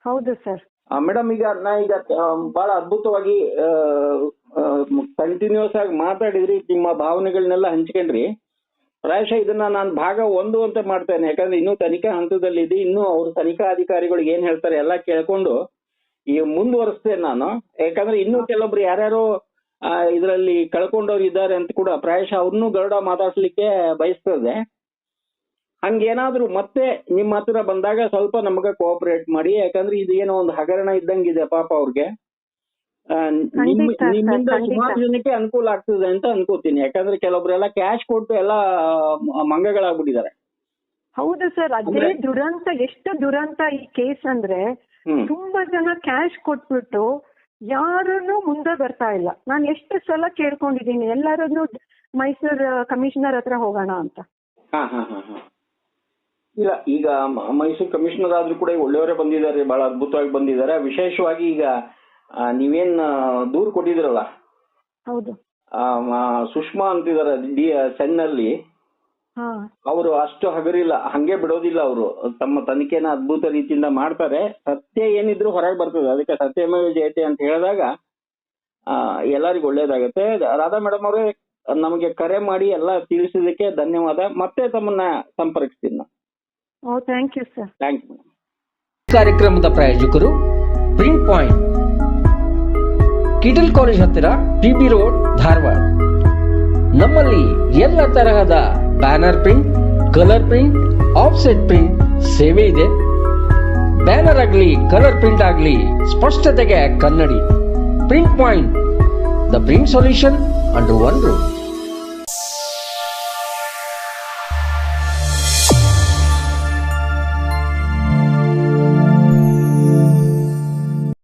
ಹೌದು ಸರ್. ಮೇಡಮ್, ಈಗ ಬಹಳ ಅದ್ಭುತವಾಗಿ ಕಂಟಿನ್ಯೂಸ್ ಆಗಿ ಮಾತಾಡಿದ್ರಿ, ನಿಮ್ಮ ಭಾವನೆಗಳನ್ನೆಲ್ಲ ಹಂಚ್ಕೊಂಡ್ರಿ. ಪ್ರಾಯಶಃ ಇದನ್ನ ನಾನು ಭಾಗ 1 ಅಂತ ಮಾಡ್ತೇನೆ, ಯಾಕಂದ್ರೆ ಇನ್ನೂ ತನಿಖಾ ಹಂತದಲ್ಲಿ ಇದೆ. ಇನ್ನೂ ಅವ್ರ ತನಿಖಾ ಅಧಿಕಾರಿಗಳಿಗೆ ಏನ್ ಹೇಳ್ತಾರೆ ಎಲ್ಲ ಕೇಳ್ಕೊಂಡು ಈಗ ಮುಂದುವರಿಸ್ತೇನೆ ನಾನು. ಯಾಕಂದ್ರೆ ಇನ್ನೂ ಕೆಲವೊಬ್ರು ಯಾರ್ಯಾರು ಇದರಲ್ಲಿ ಕಳ್ಕೊಂಡವ್ರು ಇದ್ದಾರೆ ಅಂತ ಕೂಡ ಪ್ರಾಯಶಃ ಅವ್ರನ್ನೂ ಗರುಡ ಮಾತಾಡ್ಸ್ಲಿಕ್ಕೆ ಬಯಸ್ತದೆ. ಹಂಗೇನಾದ್ರೂ ಮತ್ತೆ ನಿಮ್ಮ ಹತ್ರ ಬಂದಾಗ ಸ್ವಲ್ಪ ನಮಗ ಕೋಆಪರೇಟ್ ಮಾಡಿ, ಯಾಕಂದ್ರೆ ಇದು ಏನೋ ಒಂದು ಹಗರಣ ಇದ್ದಂಗಿದೆ ಪಾಪ ಅವ್ರಿಗೆ. ನಿಮ್ಮಿಂದ ಸುಮಾರು ಜನಕ್ಕೆ ಅನುಕೂಲ ಆಗ್ತದೆ ಅಂತ ಅನ್ಕೋತೀನಿ, ಯಾಕಂದ್ರೆ ಕೆಲವೊಬ್ರೆಲ್ಲ ಕ್ಯಾಶ್ ಕೊಟ್ಟು ಎಲ್ಲ ಮಂಗಗಳಾಗ್ಬಿಟ್ಟಿದ್ದಾರೆ. ಹೌದು ಸರ್, ಅದೇ ದುರಂತ. ಎಷ್ಟು ದುರಂತ ಈ ಕೇಸ್ ಅಂದ್ರೆ, ತುಂಬಾ ಜನ ಕ್ಯಾಶ್ ಕೊಟ್ಬಿಟ್ಟು ಯಾರನ್ನು ಮುಂದೆ ಬರ್ತಾ ಇಲ್ಲ. ನಾನು ಎಷ್ಟು ಸಲ ಕೇಳ್ಕೊಂಡಿದ್ದೀನಿ ಎಲ್ಲರನ್ನು ಮೈಸೂರು ಕಮಿಷನರ್ ಹತ್ರ ಹೋಗೋಣ ಅಂತ. ಇಲ್ಲ, ಈಗ ಮೈಸೂರು ಕಮಿಷನರ್ ಆದ್ರೂ ಕೂಡ ಒಳ್ಳೆಯವರೇ ಬಂದಿದ್ದಾರೆ, ಬಹಳ ಅದ್ಭುತವಾಗಿ ಬಂದಿದ್ದಾರೆ. ವಿಶೇಷವಾಗಿ ಈಗ ನೀವೇನ್ ದೂರು ಕೊಟ್ಟಿದ್ರಲ್ಲ, ಹೌದು, ಸುಷ್ಮಾ ಅಂತಿದ್ದಾರೆ ಸೆನ್ನಲ್ಲಿ, ಅವರು ಅಷ್ಟು ಹಗರಿಲ್ಲ, ಹಂಗೆ ಬಿಡೋದಿಲ್ಲ. ಅವರು ತಮ್ಮ ತನಿಖೆನ ಅದ್ಭುತ ರೀತಿಯಿಂದ ಮಾಡ್ತಾರೆ. ಸತ್ಯ ಏನಿದ್ರು ಹೊರಗೆ ಬರ್ತದೆ, ಅದಕ್ಕೆ ಸತ್ಯಮೇವ ಜಯತೆ ಅಂತ ಹೇಳಿದಾಗ ಎಲ್ಲರಿಗೂ ಒಳ್ಳೇದಾಗತ್ತೆ. ರಾಧಾ ಮೇಡಮ್ ಅವರೇ, ನಮಗೆ ಕರೆ ಮಾಡಿ ಎಲ್ಲ ತಿಳಿಸಿದಕ್ಕೆ ಧನ್ಯವಾದ. ಮತ್ತೆ ತಮ್ಮನ್ನ ಸಂಪರ್ಕಿಸ್ತೀನಿ ನಾನು. Thank you sir. Thank you. ಕಾರ್ಯಕ್ರಮದ ಪ್ರಾಯೋಜಕರು ಪ್ರಿಂಟ್ ಪಾಯಿಂಟ್, ಕಿಟಲ್ ಕಾಲೇಜ್ ಹತ್ತಿರ, ಟಿಬಿ ರೋಡ್, ಧಾರವಾಡ. ನಮ್ಮಲ್ಲಿ ಎಲ್ಲ ತರಹದ banner print, colour print, offset print ಸೇವೆ ಇದೆ. ಬ್ಯಾನರ್ ಆಗಲಿ ಕಲರ್ ಪ್ರಿಂಟ್ ಆಗಲಿ ಸ್ಪಷ್ಟತೆಗೆ ಕನ್ನಡಿ. Print point, the print solution under one roof.